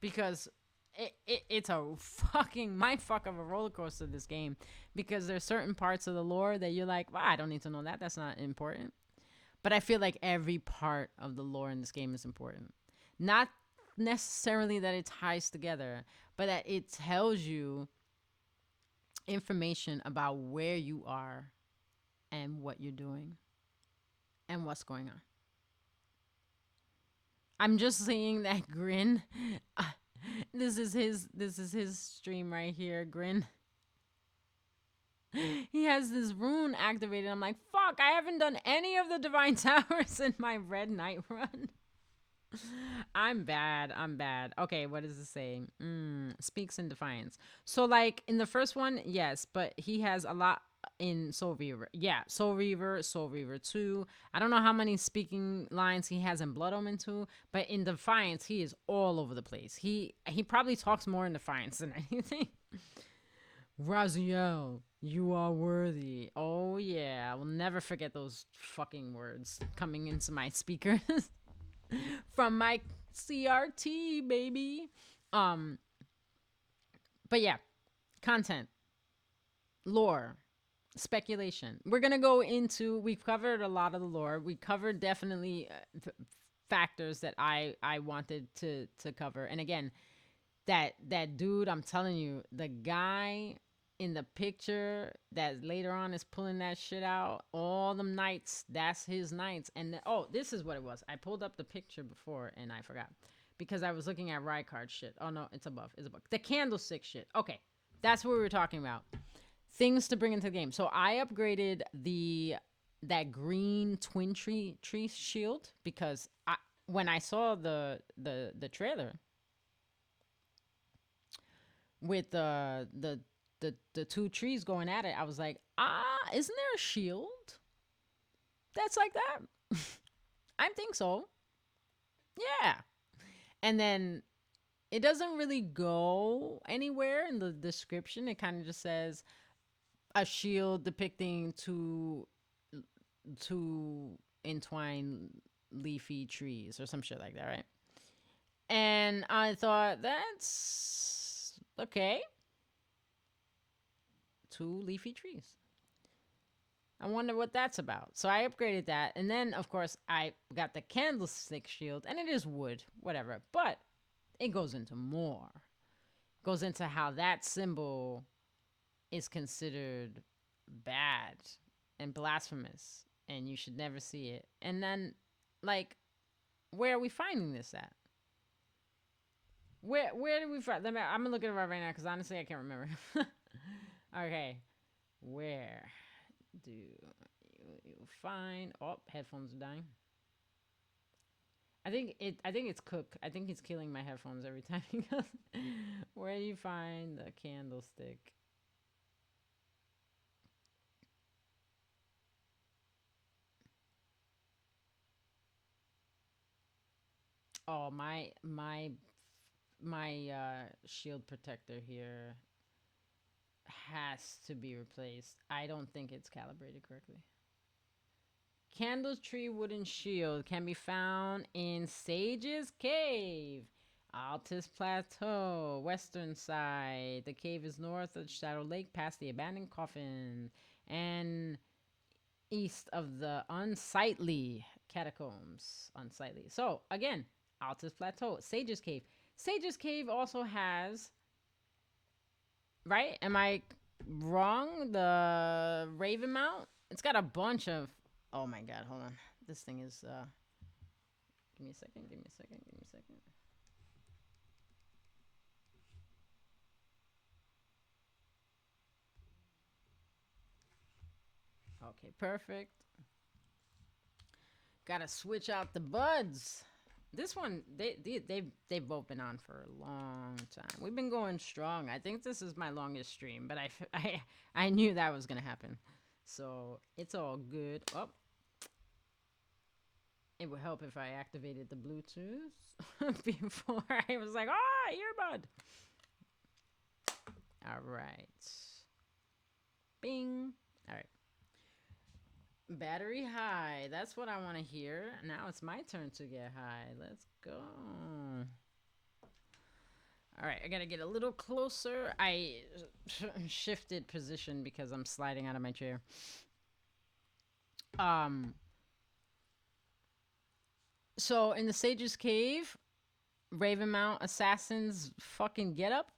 Because it's a fucking mindfuck of a roller coaster, this game, because there's certain parts of the lore that you're like, well, I don't need to know that, that's not important. But I feel like every part of the lore in this game is important. Not necessarily that it ties together, but that it tells you information about where you are and what you're doing and what's going on. I'm just seeing that grin. This is his stream right here, grin. He has this rune activated. I'm like, fuck, I haven't done any of the divine towers in my red knight run. I'm bad. I'm bad. Okay, what does it say? Speaks in defiance. So, like, in the first one, yes, but he has a lot in Soul Reaver. Yeah, Soul Reaver, Soul Reaver 2. I don't know how many speaking lines he has in Blood Omen 2, but in Defiance, he is all over the place. He probably talks more in Defiance than anything. Raziel, you are worthy. Oh, yeah. I will never forget those fucking words coming into my speakers. From my CRT, baby. Um, but yeah, content, lore, speculation. We're gonna go into. We've covered a lot of the lore. We covered definitely factors that I wanted to cover. And again, that dude, I'm telling you, the guy in the picture that later on is pulling that shit out, all them knights, that's his knights. And oh, this is what it was. I pulled up the picture before and I forgot because I was looking at Rykard shit. Oh no, it's above. It's above. The candlestick shit. Okay, that's what we were talking about. Things to bring into the game. So I upgraded that green twin tree shield because when I saw the trailer with the two trees going at it, I was like, isn't there a shield that's like that? I think so. Yeah. And then it doesn't really go anywhere in the description. It kind of just says a shield depicting two entwined leafy trees or some shit like that, right? And I thought that's okay. Two leafy trees. I wonder what that's about. So I upgraded that. And then, of course, I got the candlestick shield. And it is wood, whatever. But it goes into more. It goes into how that symbol is considered bad and blasphemous. And you should never see it. And then, like, where are we finding this at? Where do we find? I'm gonna look at it right now because honestly I can't remember. Okay, where do you find? Oh, headphones are dying. I think it's Cook. I think he's killing my headphones every time he goes. Where do you find the candlestick? Oh, my shield protector here has to be replaced. I don't think it's calibrated correctly. Candle tree wooden shield can be found in Sage's Cave, Altus Plateau, western side. The cave is north of Shadow Lake, past the abandoned coffin, and east of the unsightly catacombs. Unsightly. So again, Altus Plateau, Sage's Cave. Sage's Cave also has, right? Am I wrong? The Raven Mount. It's got a bunch of. Oh my god! Hold on. This thing is. Give me a second. Give me a second. Give me a second. Okay, perfect. Gotta switch out the buds. This one, they've both been on for a long time. We've been going strong. I think this is my longest stream, but I knew that was gonna happen, so it's all good. Oh, it would help if I activated the Bluetooth before I was like, earbud. All right. Bing. All right. Battery high. That's what I want to hear. Now it's my turn to get high. Let's go. All right, I gotta get a little closer. I shifted position because I'm sliding out of my chair. Um. So in the Sage's Cave, Ravenmount assassins fucking get up.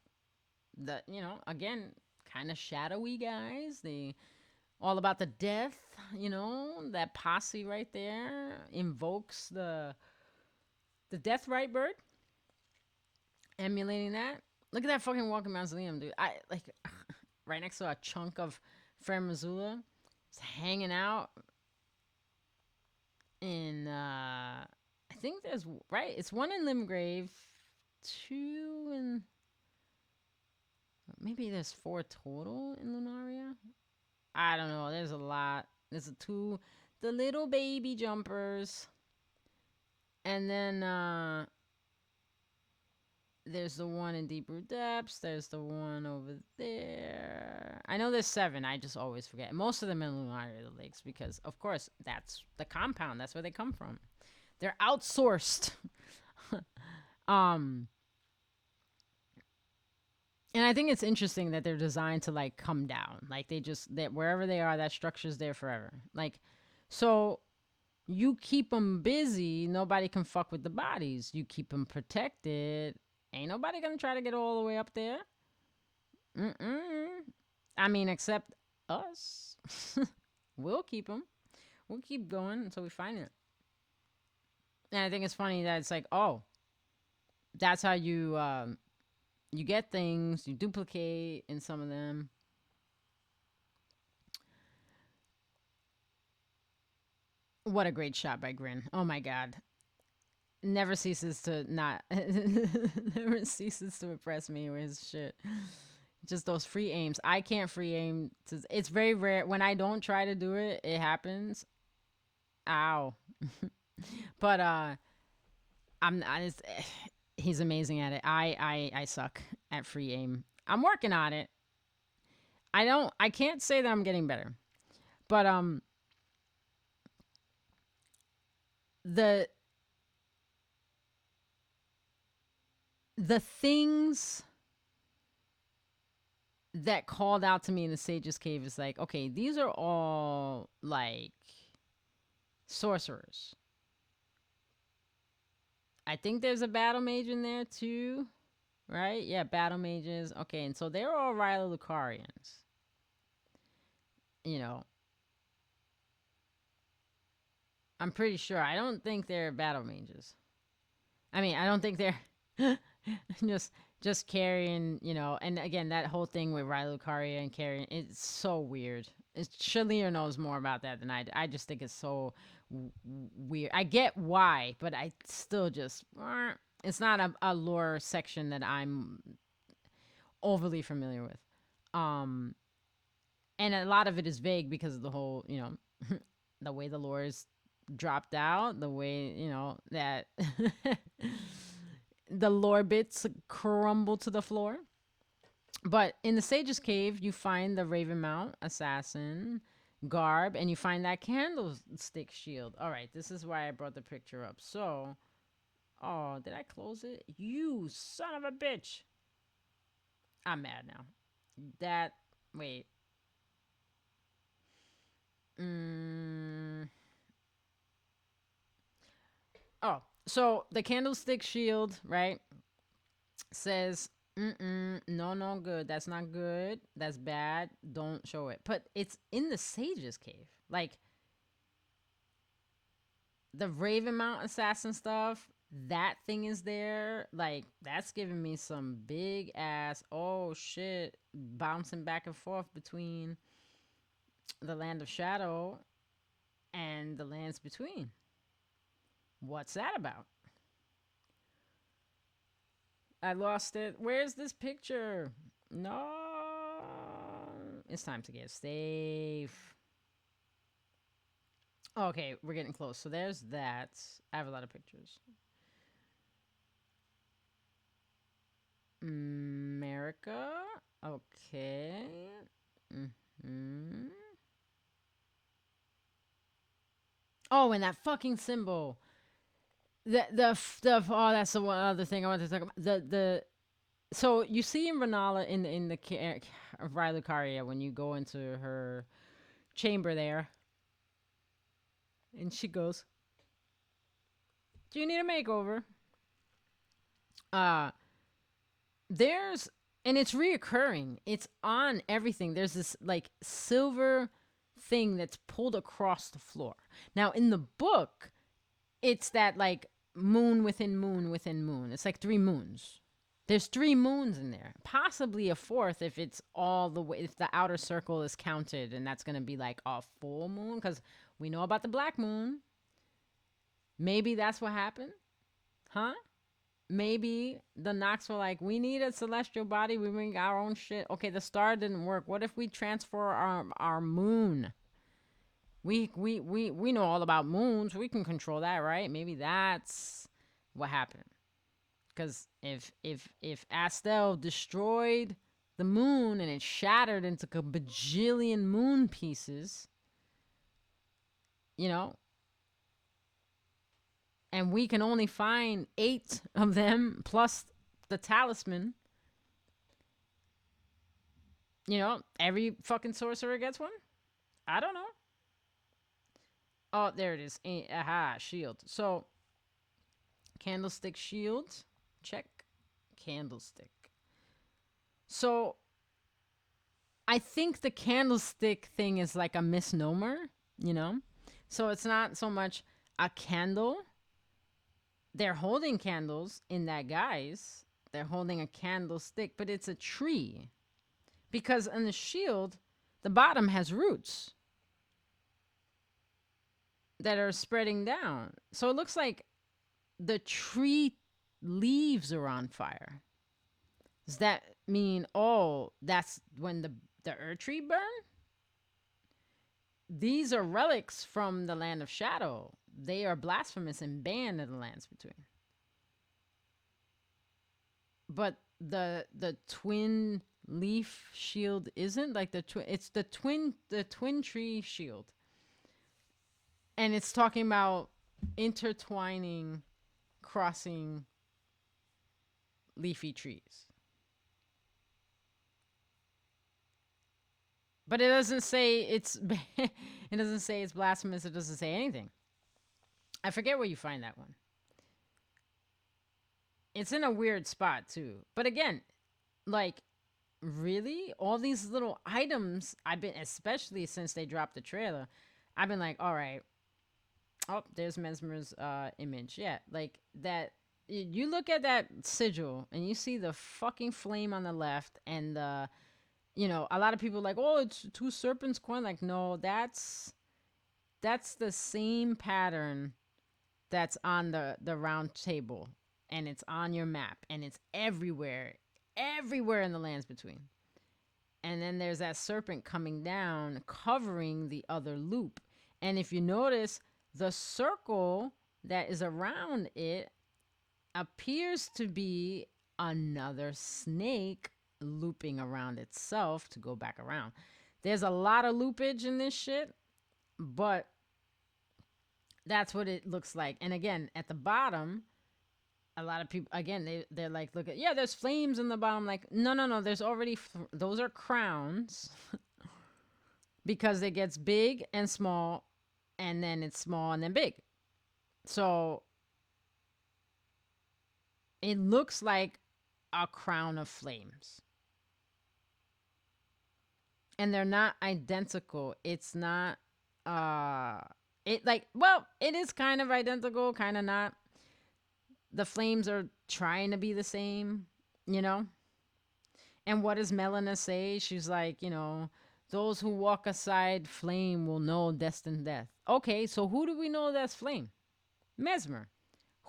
That again, kind of shadowy guys. They all about the death. That posse right there invokes the death right bird, emulating that. Look at that fucking walking mausoleum, dude. I like right next to a chunk of Fer Missoula. It's hanging out in I think there's right. It's one in Limgrave, two in maybe there's four total in Lunaria. I don't know. There's a lot. There's a two, the little baby jumpers, and then there's the one in Deeper Depths. There's the one over there. I know there's seven. I just always forget. Most of them in Lunaria the lakes because, of course, that's the compound. That's where they come from. They're outsourced. um, and I think it's interesting that they're designed to like come down. Like that wherever they are, that structure's there forever. Like, so you keep them busy, nobody can fuck with the bodies. You keep them protected, ain't nobody gonna try to get all the way up there. Mm-mm. I mean, except us. We'll keep them. We'll keep going until we find it. And I think it's funny that it's like, oh, that's how you get things, you duplicate in some of them. What a great shot by Grin. Oh my god. Never ceases to not never ceases to impress me with his shit. Just those free aims. I can't free aim. It's very rare. When I don't try to do it, it happens. Ow. But he's amazing at it. I suck at free aim. I'm working on it. I can't say that I'm getting better. But the things that called out to me in the Sage's Cave is like, okay, these are all like sorcerers. I think there's a battle mage in there too, right? Yeah, battle mages. Okay, and so they're all Ryla Lucarians. You know, I'm pretty sure. I don't think they're battle mages. I mean, I don't think they're just carrying, and again, that whole thing with Ryla Lucaria and carrying, it's so weird. Shalir knows more about that than I do. I just think it's so weird. I get why, but I still just, it's not a lore section that I'm overly familiar with. Um, and a lot of it is vague because of the whole, the way the lore is dropped out, the way, that the lore bits crumble to the floor. But in the Sage's Cave, you find the Ravenmount assassin garb, and you find that candlestick shield. All right, this is why I brought the picture up. So, oh, did I close it? You son of a bitch! I'm mad now. That wait. Oh, so the candlestick shield, right? Says, no, good. That's not good. That's bad. Don't show it. But it's in the Sage's Cave. Like, the Ravenmount assassin stuff, that thing is there. Like, that's giving me some big ass, oh shit, bouncing back and forth between the Land of Shadow and the lands between. What's that about? I lost it. Where's this picture? No. It's time to get safe. Okay, we're getting close. So there's that. I have a lot of pictures. America. Okay. Oh, and that fucking symbol. The oh, that's the one other thing I wanted to talk about. The so you see in Renala in the Rylucaria when you go into her chamber there, and she goes, "Do you need a makeover?" Uh there's and it's reoccurring. It's on everything. There's this like silver thing that's pulled across the floor. Now in the book, it's that like moon within moon within moon. It's like 3 moons. There's 3 moons in there. Possibly a fourth if it's all the way if the outer circle is counted and that's going to be like a full moon cuz we know about the black moon. Maybe that's what happened. Huh? Maybe the Nox were like, we need a celestial body. We bring our own shit. Okay, the star didn't work. What if we transfer our moon? We know all about moons. We can control that, right? Maybe that's what happened. Because if Astel destroyed the moon and it shattered into a bajillion moon pieces, you know, and we can only find 8 of them plus the talisman. You know, every fucking sorcerer gets one. I don't know. Oh, there it is. Aha, shield. So, candlestick shield. Check. Candlestick. So, I think the candlestick thing is like a misnomer, you know? So, it's not so much a candle. They're holding candles in that guise. They're holding a candlestick, but it's a tree. Because on the shield, the bottom has roots that are spreading down. So it looks like the tree leaves are on fire. Does that mean, oh, that's when the Earth tree burned? These are relics from the land of shadow. They are blasphemous and banned in the lands between. But the twin leaf shield isn't like the twin. It's the twin tree shield, and it's talking about intertwining, crossing leafy trees. But it doesn't say it's it doesn't say it's blasphemous. It doesn't say anything. I forget where you find that one. It's in a weird spot too. But again, like really all these little items I've been especially since they dropped the trailer, I've been like, all right. Oh, there's Mesmer's image. Yeah, like that you look at that sigil and you see the fucking flame on the left and the you know, a lot of people are like, oh, it's 2 serpents coin. Like, no, that's the same pattern that's on the round table, and it's on your map, and it's everywhere in the lands between. And then there's that serpent coming down, covering the other loop. And if you notice, the circle that is around it appears to be another snake looping around itself to go back around. There's a lot of loopage in this shit, but that's what it looks like. And again, at the bottom, a lot of people again they're like, look at yeah, there's flames in the bottom. Like no, there's already those are crowns because it gets big and small, and then it's small and then big. So it looks like a crown of flames. And they're not identical. It's not it like well, it is kind of identical, kind of not. The flames are trying to be the same, you know? And what does Melina say? She's like, you know, those who walk aside flame will know destined death. Okay, so who do we know that's flame? Mesmer.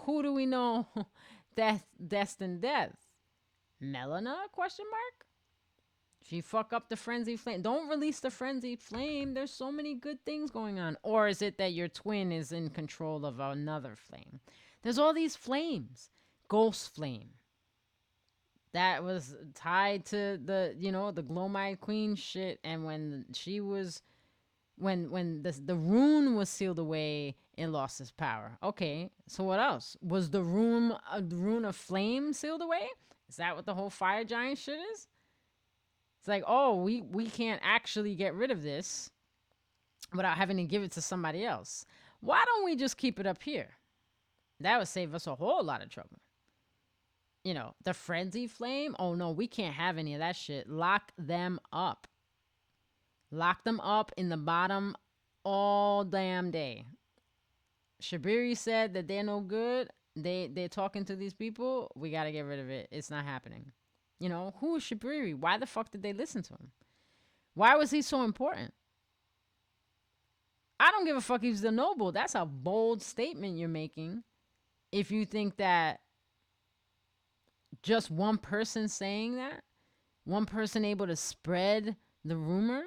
Who do we know that's destined death? Melina? Question mark. She fuck up the frenzied flame. Don't release the frenzied flame. There's so many good things going on. Or is it that your twin is in control of another flame? There's all these flames. Ghost flame. That was tied to the, you know, the Glowmite Queen shit. And when when the rune was sealed away, it lost its power. Okay, so what else? Was the rune of flame sealed away? Is that what the whole fire giant shit is? It's like, oh, we can't actually get rid of this without having to give it to somebody else. Why don't we just keep it up here? That would save us a whole lot of trouble. You know, the frenzy flame. Oh no, we can't have any of that shit. Lock them up. Lock them up in the bottom all damn day. Shabiri said that they're no good. They're talking to these people. We gotta get rid of it. It's not happening. You know, who is Shabiri? Why the fuck did they listen to him? Why was he so important? I don't give a fuck if he's the noble. That's a bold statement you're making. If you think that just one person saying that, one person able to spread the rumor.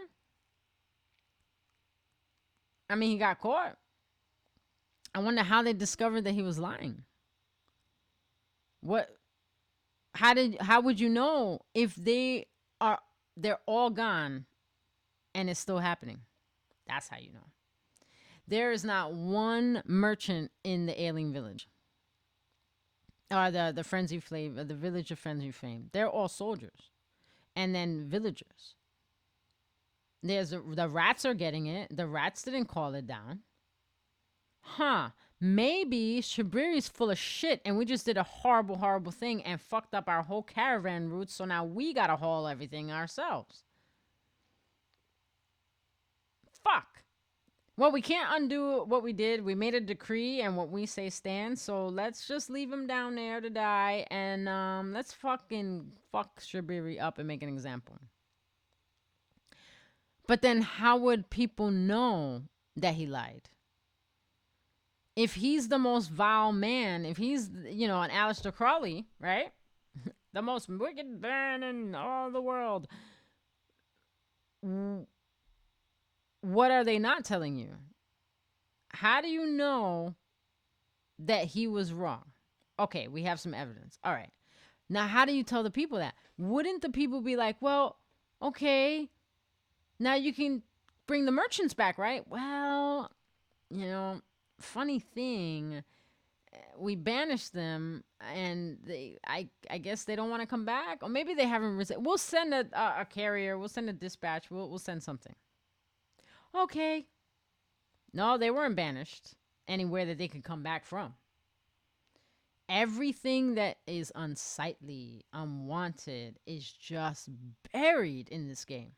I mean, he got caught. I wonder how they discovered that he was lying. What? How would you know if they're all gone and it's still happening? That's how you know. There is not one merchant in the alien village. Or the Frenzy Flame, the village of Frenzy Flame. They're all soldiers. And then villagers. The rats are getting it. The rats didn't call it down. Huh. Maybe Shabriri's full of shit and we just did a horrible, horrible thing and fucked up our whole caravan route, so now we gotta haul everything ourselves. Fuck. Well, we can't undo what we did. We made a decree and what we say stands, so let's just leave him down there to die and let's fucking fuck Shabiri up and make an example. But then how would people know that he lied? If he's the most vile man, if he's, you know, an Aleister Crowley, right? The most wicked man in all the world. What are they not telling you? How do you know that he was wrong? Okay, we have some evidence. All right. Now, how do you tell the people that? Wouldn't the people be like, well, okay, now you can bring the merchants back, right? Well, you know, funny thing, we banished them and I guess they don't want to come back, or maybe they haven't we'll send a carrier, we'll send a dispatch, we'll send something. Okay. No, they weren't banished anywhere that they could come back from. Everything that is unsightly, unwanted is just buried in this game.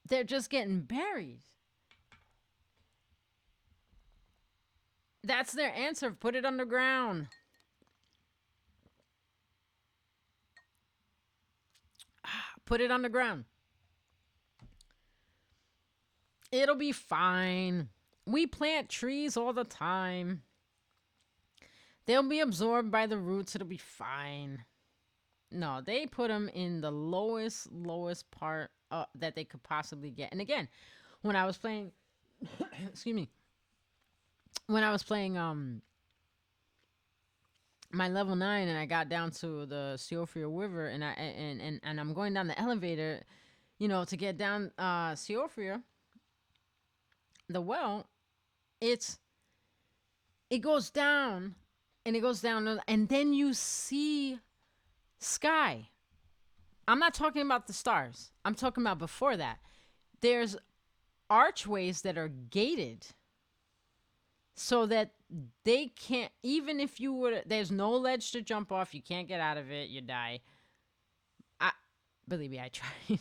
They're just getting buried. That's their answer. Put it underground. Put it underground. It'll be fine. We plant trees all the time. They'll be absorbed by the roots. It'll be fine. No, they put them in the lowest part that they could possibly get. And again, when I was playing, excuse me, when I was playing my level 9 and I got down to the Siofria River and I'm going down the elevator, you know, to get down Siofria, the well, it goes down and it goes down and then you see sky. I'm not talking about the stars. I'm talking about before that. There's archways that are gated so that they can't, even if you would, there's no ledge to jump off. You can't get out of it. You die. Believe me, I tried.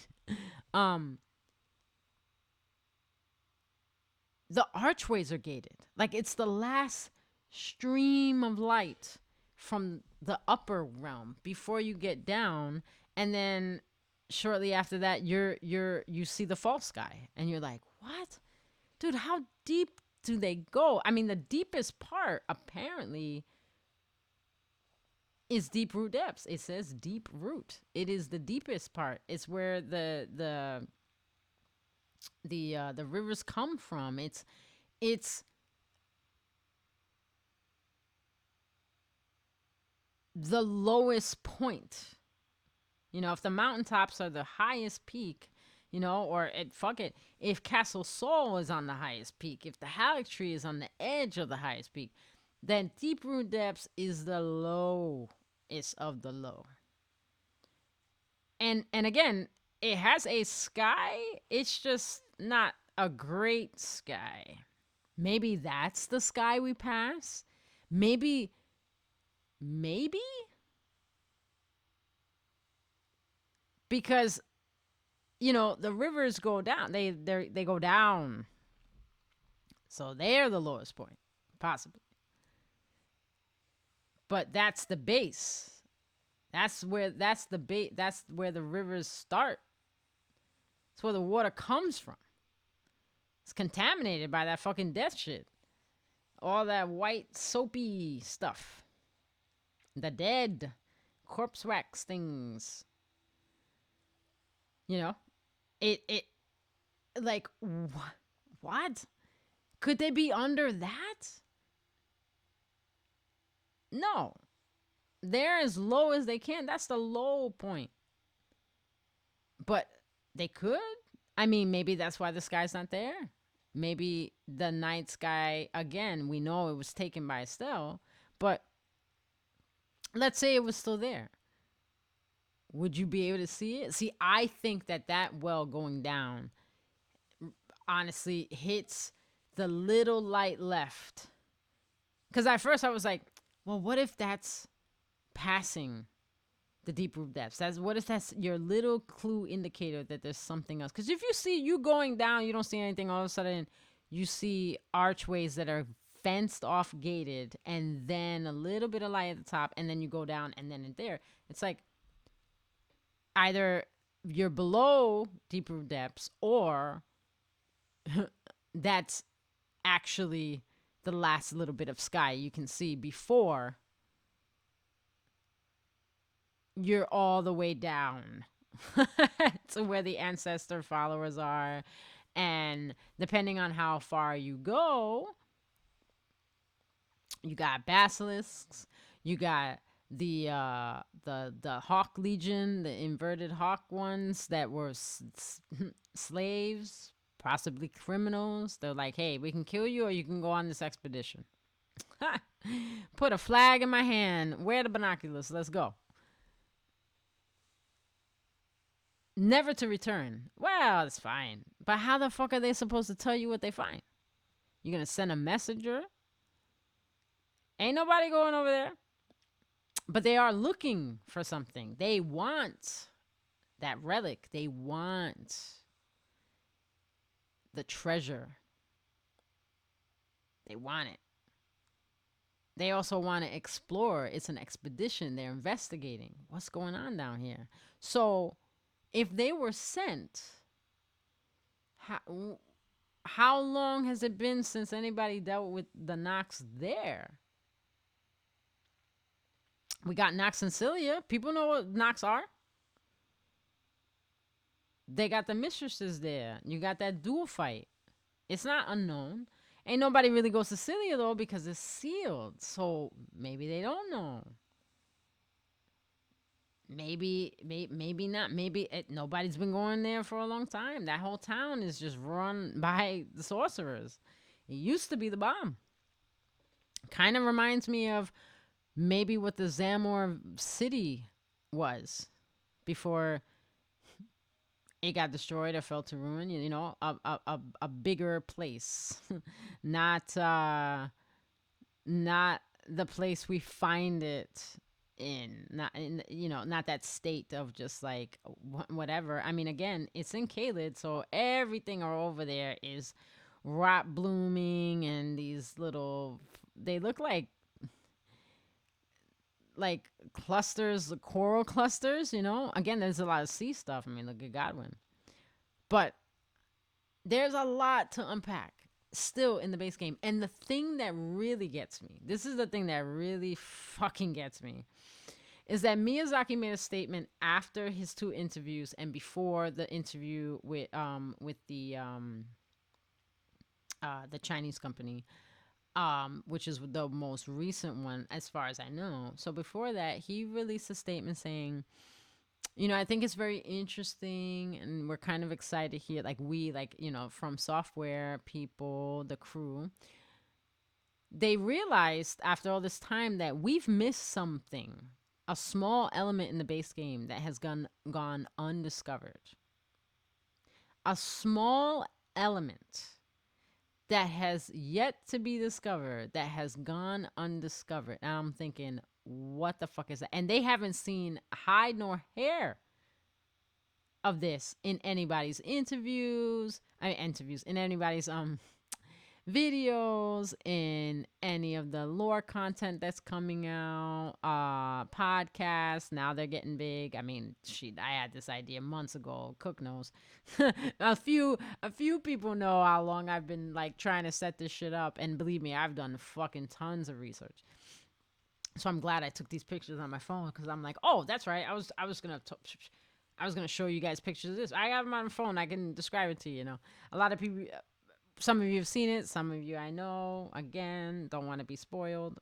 The archways are gated. Like, it's the last stream of light from the upper realm before you get down, and then shortly after that you see the false sky and you're like, what? Dude, how deep do they go? I mean, the deepest part apparently is deep root depths. It says deep root. It is the deepest part. It's where the rivers come from. It's the lowest point. You know, if the mountaintops are the highest peak, or fuck it. If Castle Sol is on the highest peak, if the Halleck Tree is on the edge of the highest peak, then Deep Root Depths is the lowest of the low. And again, it has a sky. It's just not a great sky. Maybe that's the sky we pass. Maybe because the rivers go down. They go down. So they're the lowest point, possibly. But that's the base. That's where the rivers start. That's where the water comes from. It's contaminated by that fucking death shit. All that white soapy stuff. The dead corpse wax things. It like what? Could they be under that? No. They're as low as they can. That's the low point. But they could. I mean, maybe that's why the sky's not there. Maybe the night sky, again, we know it was taken by Estelle, but let's say it was still there. Would you be able to see it? See, I think that well going down honestly hits the little light left. Because at first I was like, well, what if that's passing the deep root depths? What if that's your little clue indicator that there's something else? Because if you see you going down, you don't see anything, all of a sudden you see archways that are fenced off, gated, and then a little bit of light at the top, and then you go down, and then there. It's like either you're below deep root depths, or that's actually the last little bit of sky you can see before you're all the way down to where the ancestor followers are. And depending on how far you go, you got basilisks, you got the hawk legion, the inverted hawk ones that were slaves, possibly criminals. They're like, hey, we can kill you or you can go on this expedition. Put a flag in my hand, wear the binoculars, let's go. Never to return. Well, that's fine. But how the fuck are they supposed to tell you what they find? You're going to send a messenger? Ain't nobody going over there. But they are looking for something. They want that relic. They want the treasure. They want it. They also want to explore. It's an expedition. They're investigating what's going on down here. So if they were sent, how long has it been since anybody dealt with the Nox there? We got Nox and Cilia. People know what Nox are. They got the mistresses there. You got that duel fight. It's not unknown. Ain't nobody really goes to Cilia, though, because it's sealed. So maybe they don't know. Maybe not. Maybe nobody's been going there for a long time. That whole town is just run by the sorcerers. It used to be the bomb. Kind of reminds me of maybe what the Zamor city was before it got destroyed or fell to ruin. You know, a bigger place, not the place we find it in, not that state of just like whatever. I mean, again, it's in Caelid, so everything over there is rot blooming, and these little, they look like clusters, coral clusters, Again, there's a lot of sea stuff. I mean, look at Godwin. But there's a lot to unpack still in the base game. And the thing that really gets me, this is the thing that really fucking gets me, is that Miyazaki made a statement after his 2 interviews and before the interview with the Chinese company, which is the most recent one as far as I know. So before that, he released a statement saying, I think it's very interesting, and we're kind of excited here. Like, from software people, the crew, they realized after all this time that we've missed something, a small element in the base game that has gone undiscovered. A small element that has yet to be discovered, that has gone undiscovered. And I'm thinking, what the fuck is that? And they haven't seen hide nor hair of this in anybody's interviews, in anybody's videos, in any of the lore content that's coming out, podcasts. Now they're getting big. I mean, I had this idea months ago. Cook knows. a few people know how long I've been like trying to set this shit up, and believe me, I've done fucking tons of research. So I'm glad I took these pictures on my phone, because I'm like, oh, that's right. I was gonna show you guys pictures of this. I have them on my phone. I can describe it to you. A lot of people, some of you have seen it. Some of you I know. Again, don't want to be spoiled.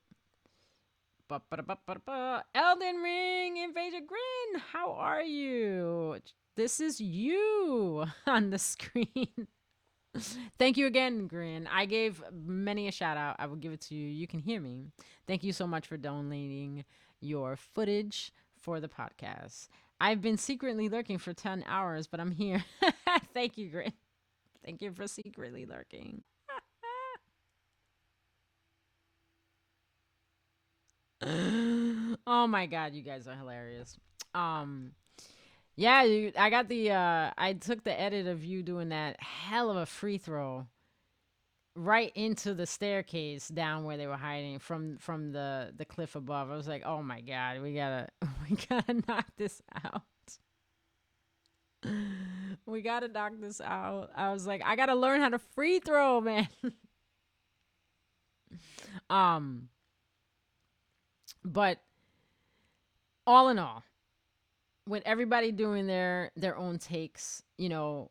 Elden Ring, Invasion Grin. How are you? This is you on the screen. Thank you again, Grin. I gave many a shout out. I will give it to you. You can hear me. Thank you so much for donating your footage for the podcast. I've been secretly lurking for 10 hours, but I'm here. Thank you, Grin. Thank you for secretly lurking. Oh my god, you guys are hilarious. Yeah, I took the edit of you doing that hell of a free throw right into the staircase down where they were hiding from the cliff above. I was like, "Oh my god, we got to knock this out." We got to knock this out. I was like, "I got to learn how to free throw, man." um but all in all, with everybody doing their own takes, and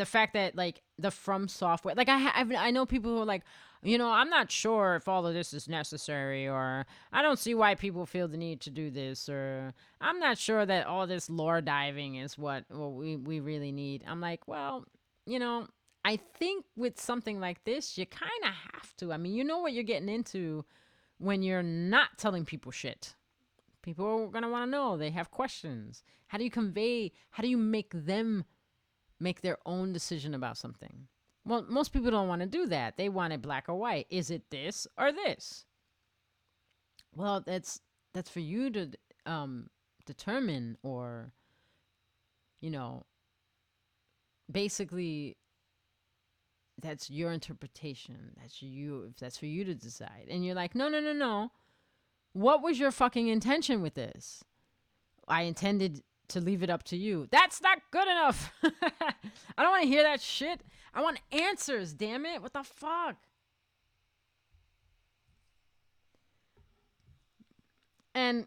the fact that like the From Software, like I know people who are like, I'm not sure if all of this is necessary, or I don't see why people feel the need to do this, or I'm not sure that all this lore diving is what we really need. I'm like, well, I think with something like this, you kind of have to. I mean, you know what you're getting into when you're not telling people shit. People are going to want to know. They have questions. How do you make them make their own decision about something? Well, most people don't want to do that. They want it black or white. Is it this or this? Well, that's for you to determine, or basically that's your interpretation. That's for you to decide. And you're like, no, no, no, no. What was your fucking intention with this? I intended to leave it up to you. That's not good enough. I don't want to hear that shit. I want answers, damn it. What the fuck? And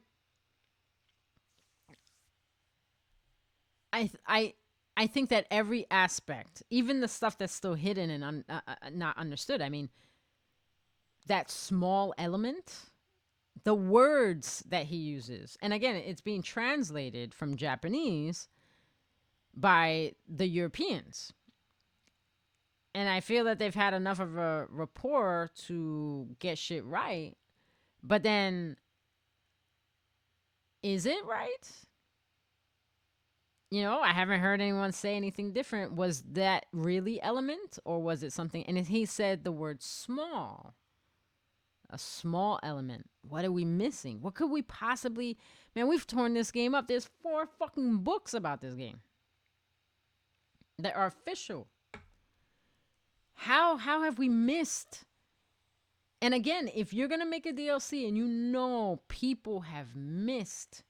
I think that every aspect, even the stuff that's still hidden and not understood, I mean, that small element, the words that he uses, and again, it's being translated from Japanese by the Europeans. And I feel that they've had enough of a rapport to get shit right. But then, is it right? I haven't heard anyone say anything different. Was that really element, or was it something? And he said the word small. A small element. What are we missing? What could we possibly... Man, we've torn this game up. There's 4 fucking books about this game that are official. How have we missed? And again, if you're going to make a DLC and people have missed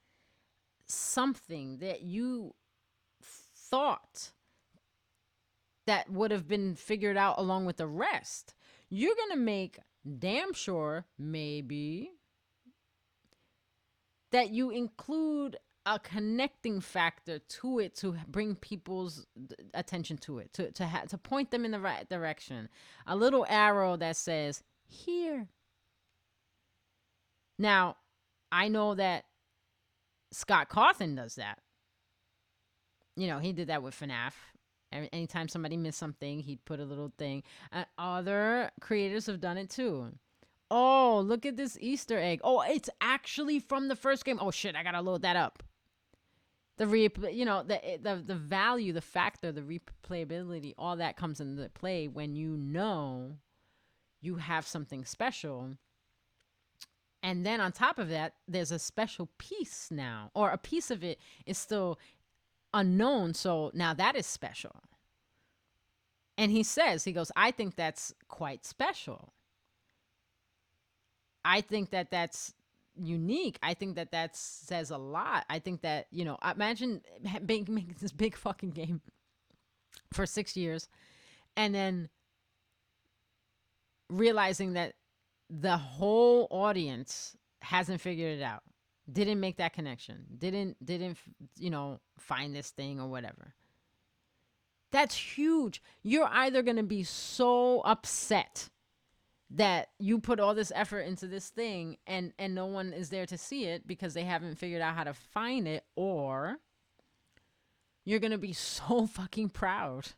something that you thought that would have been figured out along with the rest, you're going to make damn sure, maybe, that you include a connecting factor to it to bring people's attention to it, to point them in the right direction. A little arrow that says, here. Now, I know that Scott Cawthon does that. You know, he did that with FNAF. Anytime somebody missed something, he'd put a little thing. Other creators have done it too. Oh, look at this Easter egg. Oh, it's actually from the first game. Oh shit, I gotta load that up. The value, the factor, the replayability, all that comes into play when you know you have something special. And then on top of that, there's a special piece now, or a piece of it is still unknown. So now that is special. And he goes, I think that's quite special. I think that that's unique. I think that that says a lot. I think that, imagine making this big fucking game for 6 years and then realizing that the whole audience hasn't figured it out, didn't make that connection, didn't find this thing or whatever. That's huge. You're either going to be so upset that you put all this effort into this thing and no one is there to see it because they haven't figured out how to find it, or you're going to be so fucking proud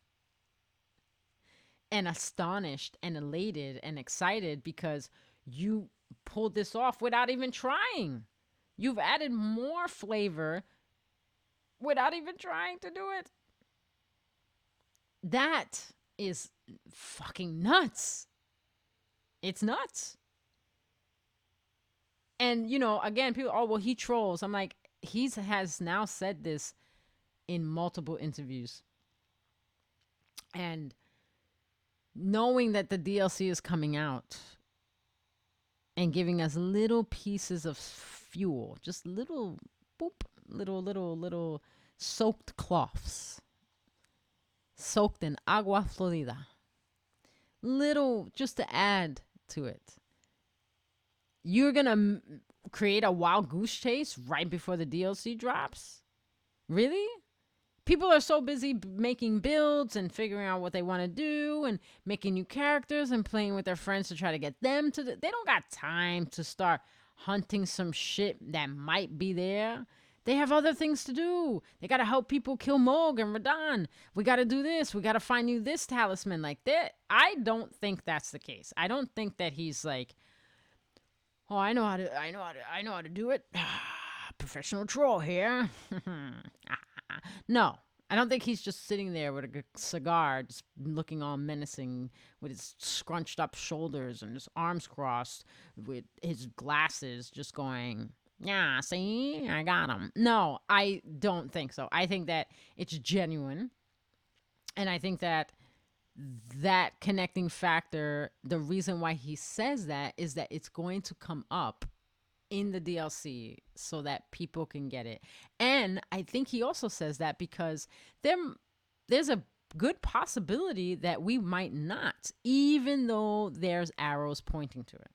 and astonished and elated and excited because you pulled this off without even trying. You've added more flavor without even trying to do it. That is fucking nuts. It's nuts. And, again, people, oh, well, he trolls. I'm like, he has now said this in multiple interviews. And knowing that the DLC is coming out and giving us little pieces of fuel, just little soaked cloths, soaked in agua florida, little just to add to it. You're gonna create a wild goose chase right before the DLC drops? Really? People are so busy making builds and figuring out what they want to do and making new characters and playing with their friends to try to get them to they don't got time to start hunting some shit that might be there. They have other things to do. They got to help people kill Moog and Radon. We got to do this. We got to find you this talisman like that. I don't think that's the case. I don't think that he's like, oh, I know how to do it. Professional troll here. No, I don't think he's just sitting there with a cigar, just looking all menacing with his scrunched up shoulders and his arms crossed with his glasses just going, yeah, see, I got him. No, I don't think so. I think that it's genuine. And I think that connecting factor, the reason why he says that is that it's going to come up in the DLC so that people can get it. And I think he also says that because there's a good possibility that we might not, even though there's arrows pointing to it.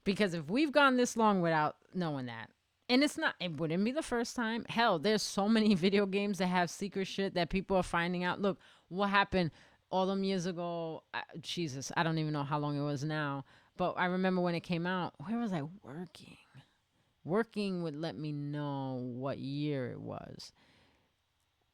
Because if we've gone this long without knowing that, and it wouldn't be the first time. Hell, there's so many video games that have secret shit that people are finding out. Look, what happened all them years ago? Jesus, I don't even know how long it was now. But I remember when it came out, where was I working? Working would let me know what year it was.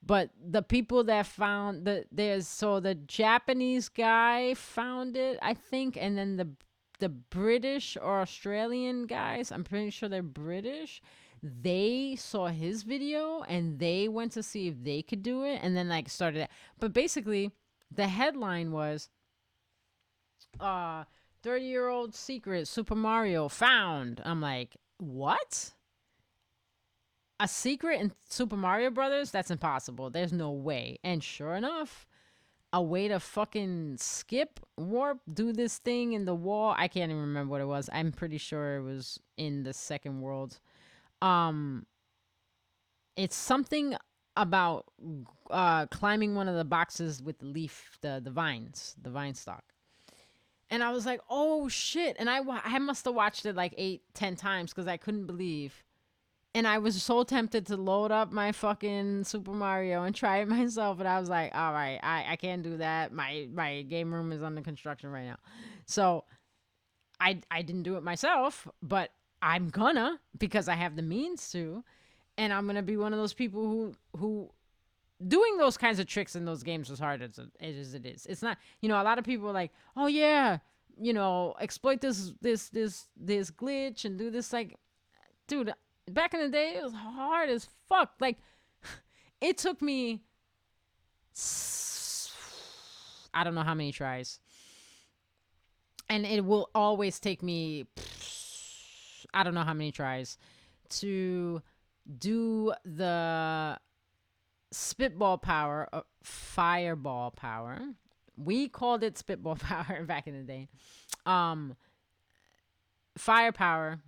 But the people that found the Japanese guy found it, I think, and then the British or Australian guys, I'm pretty sure they're British, they saw his video and they went to see if they could do it and then started it. But basically, the headline was 30-year-old secret Super Mario found. I'm like, what? A secret in Super Mario Brothers? That's impossible. There's no way. And sure enough, a way to fucking skip, warp, do this thing in the wall. I can't even remember what it was. I'm pretty sure it was in the second world. It's something about climbing one of the boxes with the leaf, the vines, the vine stalk. And I was like, oh shit. And I must have watched it 8-10 times because I couldn't believe. And I was so tempted to load up my fucking Super Mario and try it myself. But I was like, all right, I can't do that. My game room is under construction right now. So I didn't do it myself. But I'm gonna, because I have the means to, and I'm gonna be one of those people who doing those kinds of tricks in those games as hard as it is. It's not, a lot of people are like, oh yeah, exploit this glitch and do this. Like, dude, back in the day, it was hard as fuck. Like, it took me, I don't know how many tries, and it will always take me, I don't know how many tries to do the spitball power, fireball power. We called it spitball power back in the day. Um, Firepower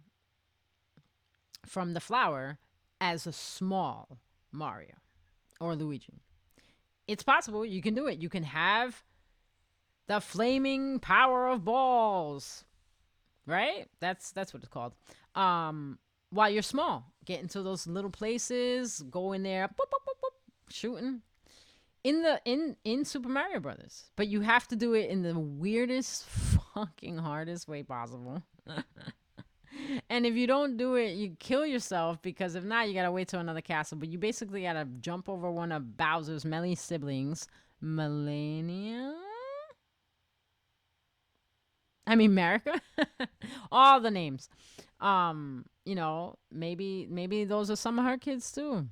from the flower as a small Mario or Luigi. It's possible. You can do it. You can have the flaming power of balls, right? That's what it's called. While you're small, get into those little places, go in there, boop, boop, boop, boop, shooting in Super Mario Brothers. But you have to do it in the weirdest, fucking hardest way possible. And if you don't do it, you kill yourself, because if not, you gotta wait till another castle. But you basically gotta jump over one of Bowser's many siblings, Melania. I mean, America. All the names. Maybe those are some of her kids too.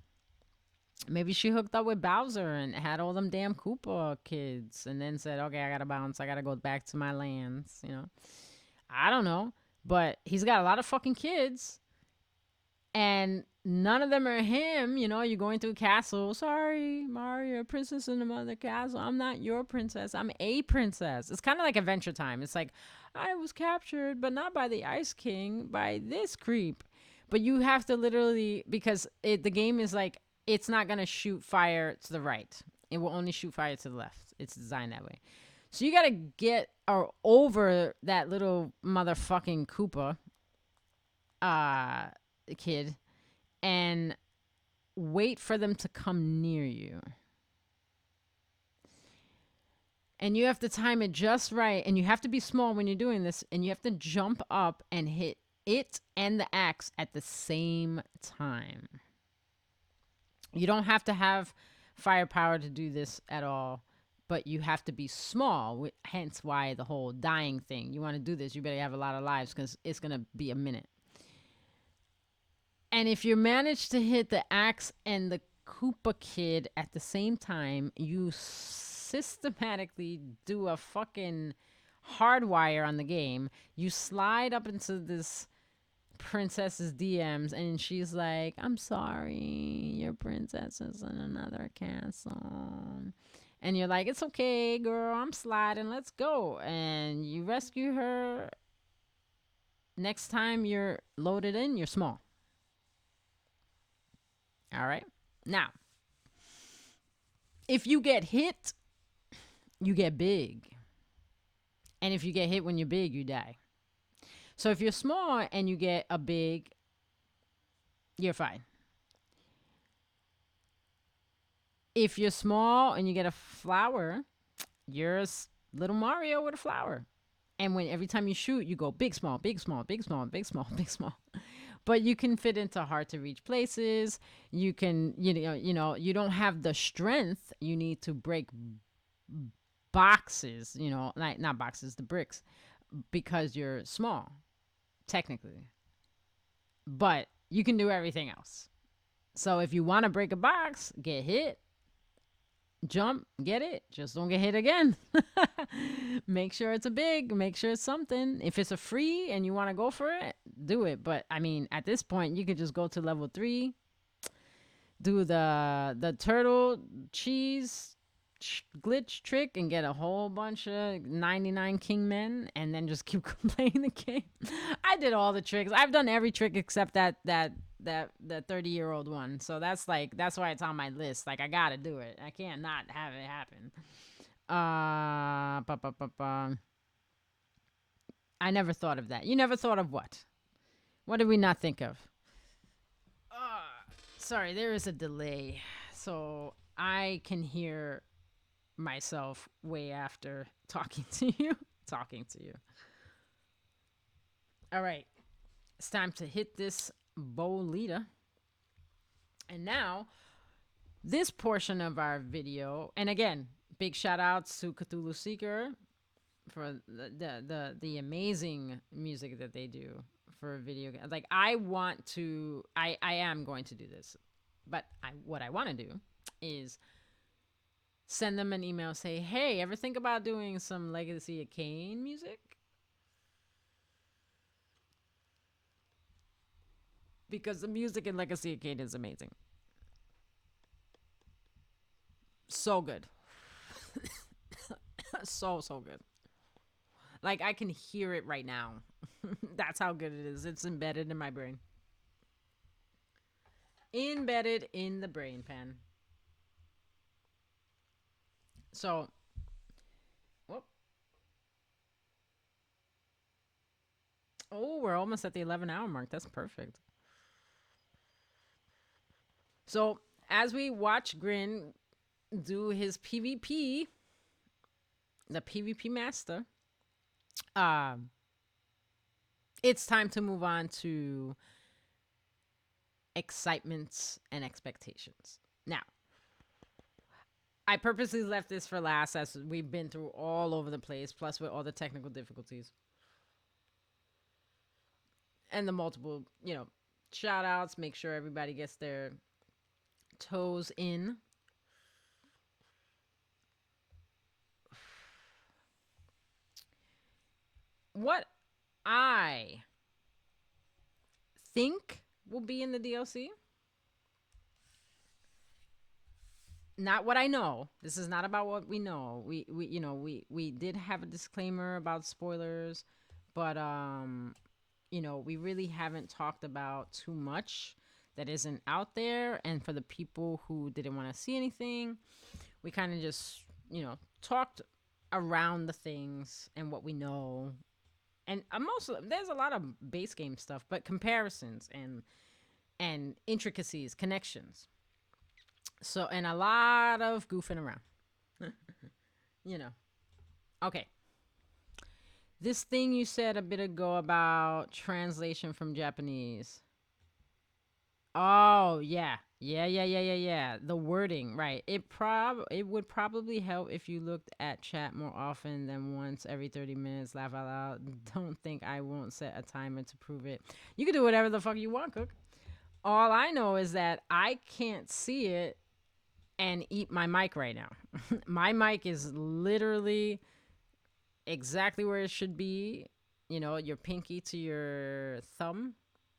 Maybe she hooked up with Bowser and had all them damn Koopa kids, and then said, "Okay, I gotta bounce. I gotta go back to my lands." I don't know, but he's got a lot of fucking kids, and none of them are him. You're going through a castle. Sorry, Mario, princess in the mother castle. I'm not your princess. I'm a princess. It's kind of like Adventure Time. It's like, I was captured, but not by the Ice King, by this creep. But you have to literally, because the game is like, it's not going to shoot fire to the right. It will only shoot fire to the left. It's designed that way. So you got to get over that little motherfucking Koopa kid and wait for them to come near you. And you have to time it just right. And you have to be small when you're doing this. And you have to jump up and hit it and the axe at the same time. You don't have to have firepower to do this at all, but you have to be small, hence why the whole dying thing. You want to do this, you better have a lot of lives, because it's going to be a minute. And if you manage to hit the axe and the Koopa kid at the same time, you systematically do a fucking hardwire on the game. You slide up into this princess's DMs, and she's like, "I'm sorry, your princess is in another castle." And you're like, "It's okay, girl, I'm sliding, let's go." And you rescue her. Next time you're loaded in, you're small. All right? Now, if you get hit, you get big. And if you get hit when you're big, you die. So if you're small and you get a big, you're fine. If you're small and you get a flower, you're a little Mario with a flower. And every time you shoot, you go big, small, big, small, big, small, big, small, big, small. But you can fit into hard to reach places. You can, you don't have the strength you need to break boxes, not boxes, the bricks, because you're small, technically. But you can do everything else. So if you want to break a box, get hit, jump, get it. Just don't get hit again. Make sure it's make sure it's something. If it's a free and you want to go for it, do it. But I mean, at this point, you could just go to level 3, do the turtle cheese glitch trick and get a whole bunch of 99 king men, and then just keep playing the game. I did all the tricks. I've done every trick except that 30-year-old one. So that's why it's on my list. Like, I gotta do it. I can't not have it happen. I never thought of that. You never thought of what? What did we not think of? Sorry, there is a delay, so I can hear myself way after talking to you. All right. It's time to hit this bolita. And now, this portion of our video, and again, big shout outs to Cthulhu Seeker for the amazing music that they do for a video game. Like I am going to do this, but what I want to do is send them an email, say, hey, ever think about doing some Legacy of Kain music? Because the music in Legacy of Kain is amazing. So good. So good. Like I can hear it right now. That's how good it is. It's embedded in my brain. Embedded in the brain pan. So, whoop. Oh, we're almost at the 11-hour mark. That's perfect. So, as we watch Grin do his PvP, the PvP master, it's time to move on to excitements and expectations. Now, I purposely left this for last as we've been through all over the place, plus with all the technical difficulties and the multiple, shout outs. Make sure everybody gets their toes in. What I think will be in the DLC, not what I know. This is not about what we know. We did have a disclaimer about spoilers, but we really haven't talked about too much that isn't out there. And for the people who didn't want to see anything, we kind of just talked around the things and what we know. And there's a lot of base game stuff, but comparisons and intricacies, connections. So, and a lot of goofing around. Okay. This thing you said a bit ago about translation from Japanese. Oh, yeah. Yeah. The wording, right. It would probably help if you looked at chat more often than once every 30 minutes. Laugh out loud. Don't think I won't set a timer to prove it. You can do whatever the fuck you want, Cook. All I know is that I can't see it and eat my mic right now. My mic is literally exactly where it should be. Your pinky to your thumb.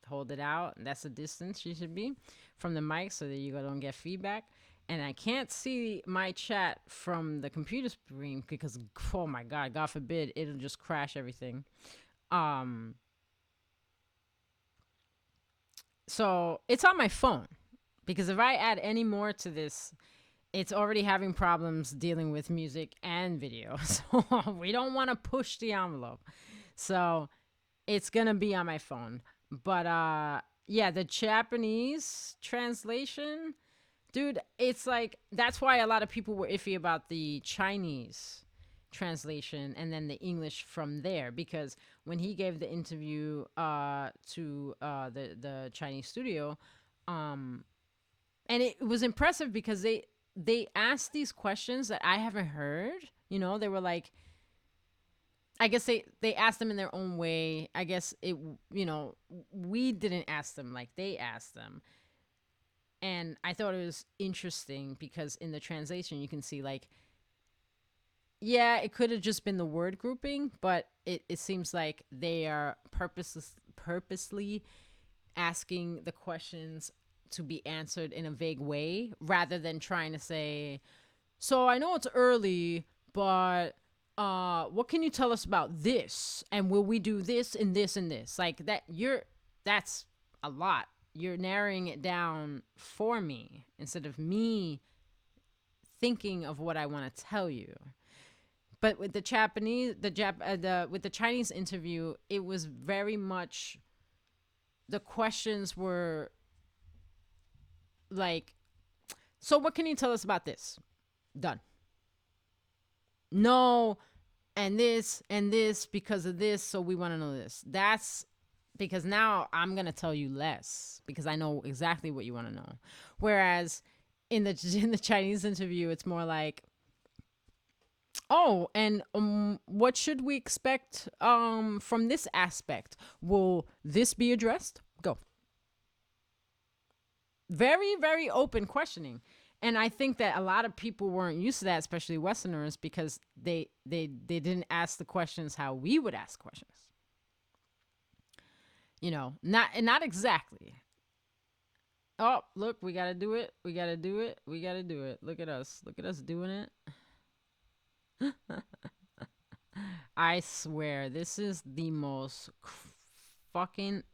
Hold it out. That's the distance you should be from the mic so that you don't get feedback. And I can't see my chat from the computer screen because, oh my God, God forbid, it'll just crash everything. So it's on my phone because if I add any more to this, it's already having problems dealing with music and video. So we don't want to push the envelope. So it's going to be on my phone. But yeah, the Japanese translation, dude, it's like that's why a lot of people were iffy about the Chinese translation and then the English from there, because when he gave the interview to the Chinese studio, and it was impressive because they asked these questions that I haven't heard. They were like, I guess they asked them in their own way. I guess we didn't ask them like they asked them. And I thought it was interesting because in the translation, you can see like, yeah, it could have just been the word grouping, but it seems like they are purposely asking the questions to be answered in a vague way rather than trying to say, so I know it's early, but what can you tell us about this? And will we do this and this and this? Like that's a lot. You're narrowing it down for me instead of me thinking of what I want to tell you. But with the with the Chinese interview, it was very much, the questions were like, so what can you tell us about this? Done. No, and this because of this, so we want to know this. That's because now I'm gonna tell you less because I know exactly what you want to know. Whereas in the in the Chinese interview, it's more like, oh, and what should we expect from this aspect? Will this be addressed? Go. Very, very open questioning. And I think that a lot of people weren't used to that, especially Westerners, because they didn't ask the questions how we would ask questions. Not exactly. Oh, look, we gotta do it. We gotta do it. We gotta do it. Look at us. Look at us doing it. I swear, this is the most fucking.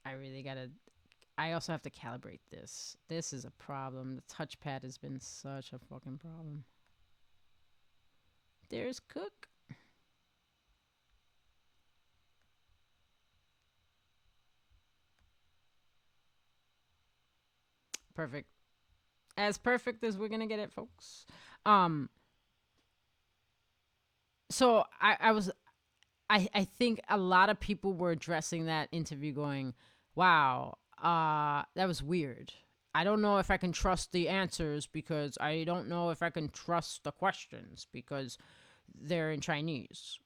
I really gotta. I also have to calibrate this. This is a problem. The touchpad has been such a fucking problem. There's Cook. Perfect. As perfect as we're gonna get it, folks. Um. So I think a lot of people were addressing that interview going, wow, that was weird. I don't know if I can trust the answers because I don't know if I can trust the questions because they're in Chinese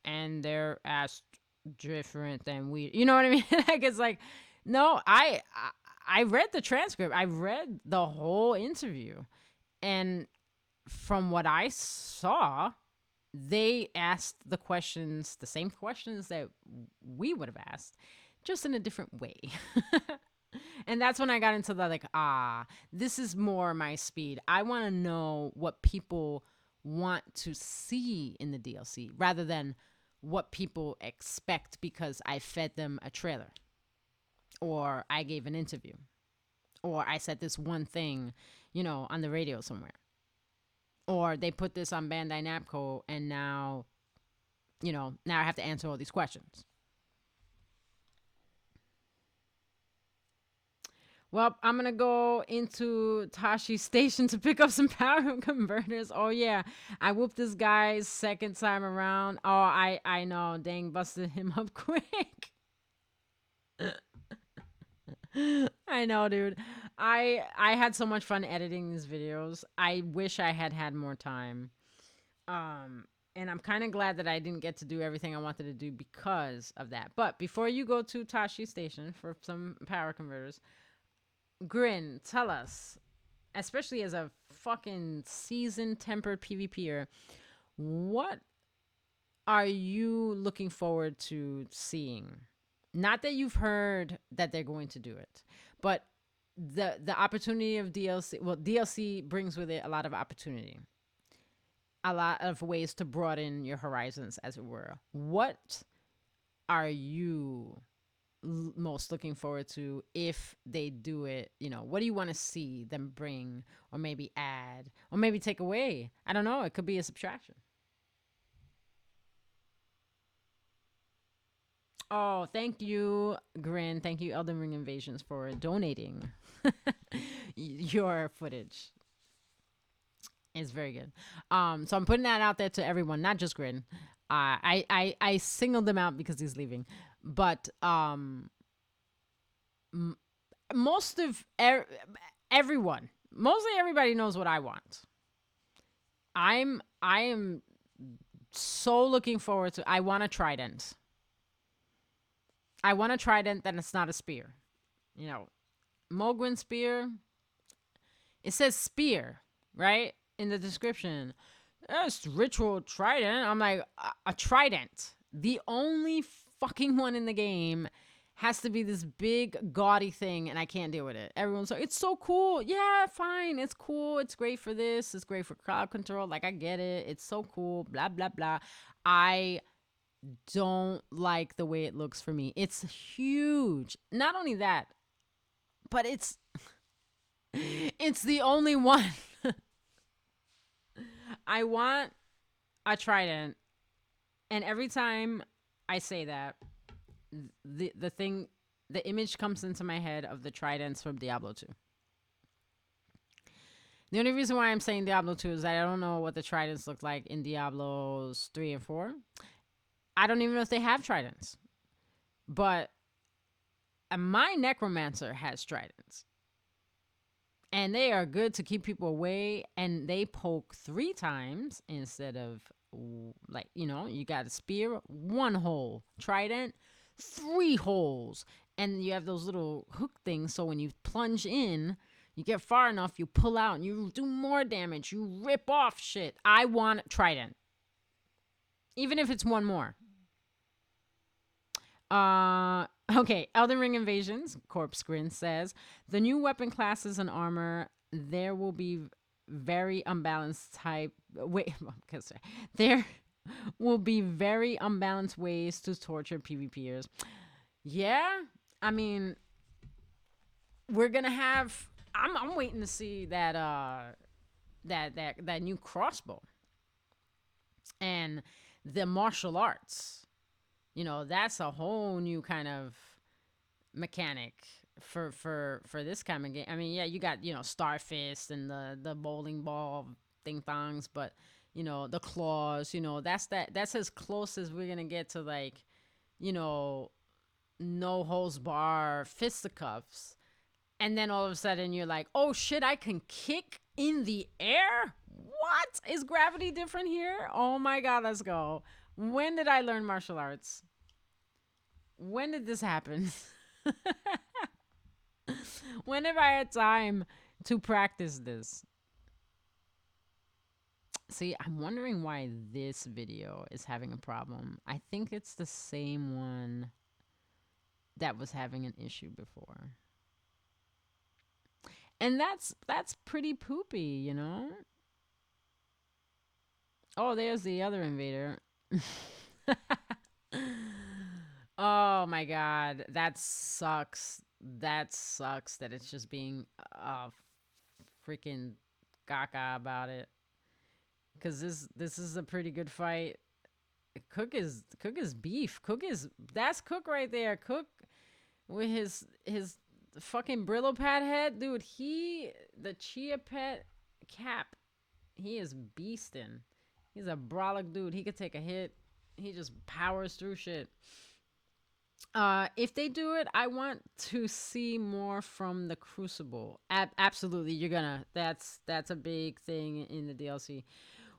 and they're asked different than we. You know what I mean? Like it's like, no, I read the transcript. I read the whole interview, and from what I saw, they asked the same questions that we would have asked, just in a different way. And that's when I got into the like, this is more my speed. I want to know what people want to see in the DLC rather than what people expect because I fed them a trailer or I gave an interview or I said this one thing, on the radio somewhere. Or they put this on Bandai Namco and now I have to answer all these questions. Well, I'm gonna go into Tashi's station to pick up some power converters. Oh yeah, I whooped this guy's second time around. Oh, I know, dang, busted him up quick. I know, dude. I had so much fun editing these videos. I wish I had had more time. Um, and I'm kind of glad that I didn't get to do everything I wanted to do because of that. But before you go to Tashi's station for some power converters, Grin, tell us, especially as a fucking seasoned tempered PvPer, what are you looking forward to seeing? Not that you've heard that they're going to do it, but the opportunity of DLC. Well, DLC brings with it a lot of opportunity, a lot of ways to broaden your horizons, as it were. What are you most looking forward to if they do it? What do you want to see them bring or maybe add or maybe take away? I don't know. It could be a subtraction. Oh, thank you, Grin. Thank you, Elden Ring Invasions, for donating your footage. It's very good. So I'm putting that out there to everyone, not just Grin. I singled him out because he's leaving, but most of everyone, mostly everybody knows what I want. I am so looking forward to. I want a trident. I want a trident that it's not a spear. Mogwin spear. It says spear, right? In the description. It's ritual trident. I'm like, a trident. The only fucking one in the game has to be this big gaudy thing, and I can't deal with it. Everyone's like, it's so cool. Yeah, fine. It's cool. It's great for this. It's great for crowd control. Like, I get it. It's so cool. Blah, blah, blah. I don't like the way it looks for me. It's huge. Not only that, but it's the only one. I want a trident, and every time I say that, the image comes into my head of the tridents from Diablo 2. The only reason why I'm saying Diablo 2 is that I don't know what the tridents look like in Diablos 3 and 4. I don't even know if they have tridents, but my necromancer has tridents, and they are good to keep people away. And they poke 3 times instead of like you got a spear, 1 hole, trident, 3 holes, and you have those little hook things. So when you plunge in, you get far enough, you pull out, and you do more damage. You rip off shit. I want trident, even if it's 1 more. Okay, Elden Ring Invasions, Corpse Grin says, the new weapon classes and armor, there will be very unbalanced type. Wait, there will be very unbalanced ways to torture PvPers. Yeah, I mean, we're gonna have. I'm waiting to see that new crossbow and the martial arts. That's a whole new kind of mechanic for this kind of game. I mean, yeah, you got Starfist and the bowling ball thing thongs, but the claws. That's as close as we're gonna get to, like, no holds bar fisticuffs. And then all of a sudden you're like, oh shit, I can kick in the air. What? Is gravity different here? Oh my god, let's go. When did I learn martial arts? When did this happen? Whenever I had time to practice this. See, I'm wondering why this video is having a problem. I think it's the same one that was having an issue before. And that's pretty poopy, Oh, there's the other invader. Oh my god, that sucks. That sucks that it's just being freaking gaga about it. Cause this is a pretty good fight. Cook is beef. That's Cook right there. Cook with his fucking Brillo pad head, dude. The Chia Pet cap. He is beastin'. He's a brolic dude. He could take a hit. He just powers through shit. If they do it, I want to see more from the Crucible. Absolutely, you're gonna. That's a big thing in the DLC,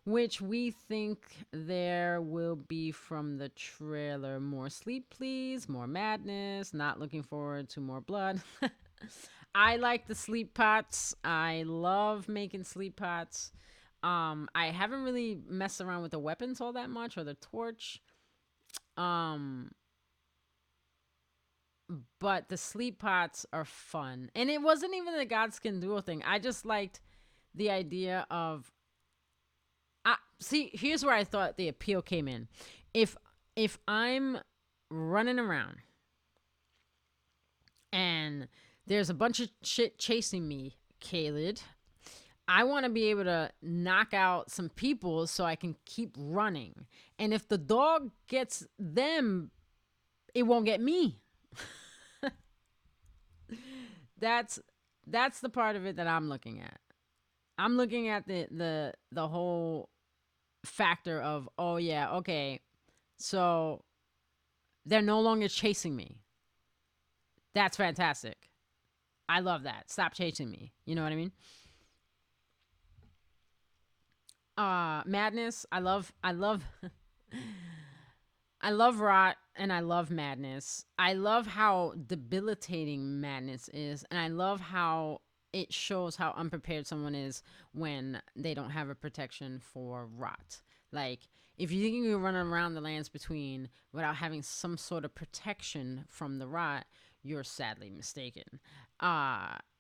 which we think there will be from the trailer. More sleep, please. More madness. Not looking forward to more blood. I like the sleep pots. I love making sleep pots. I haven't really messed around with the weapons all that much, or the torch. But the sleep pots are fun. And it wasn't even the Godskin Duo thing. I just liked the idea of see, here's where I thought the appeal came in. If I'm running around and there's a bunch of shit chasing me, Khaled, I want to be able to knock out some people so I can keep running. And if the dog gets them, it won't get me. That's the part of it that I'm looking at. I'm looking at the whole factor of, oh yeah, okay, so they're no longer chasing me. That's fantastic. I love that. Stop chasing me. You know what I mean? Madness. I love I love rot and I love madness. I love how debilitating madness is, and I love how it shows how unprepared someone is when they don't have a protection for rot. Like, if you think you can run around the lands between without having some sort of protection from the rot, you're sadly mistaken.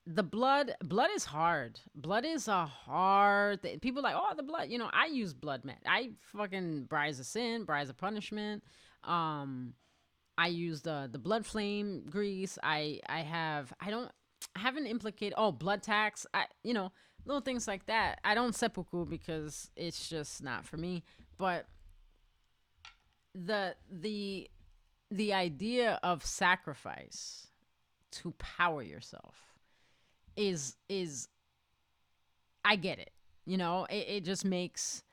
The blood is hard. Blood is a hard thing. People are like, oh, the blood. I use blood mat. I fucking Brides of Sin, Brides of Punishment. I use the blood flame grease. I haven't implicated. Oh, blood tax. Little things like that. I don't seppuku because it's just not for me. But the idea of sacrifice to power yourself is I get it. It just makes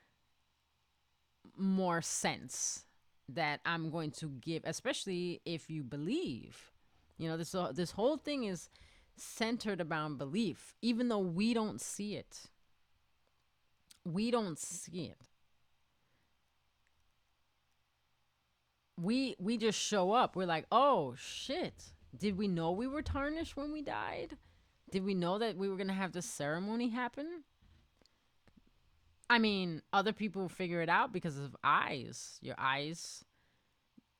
more sense that I'm going to give, especially if you believe. You know, this whole thing is centered around belief, even though we don't see it. We don't see it. We just show up. We're like, oh shit. Did we know we were tarnished when we died? Did we know that we were gonna have this ceremony happen? I mean, other people figure it out because of eyes. Your eyes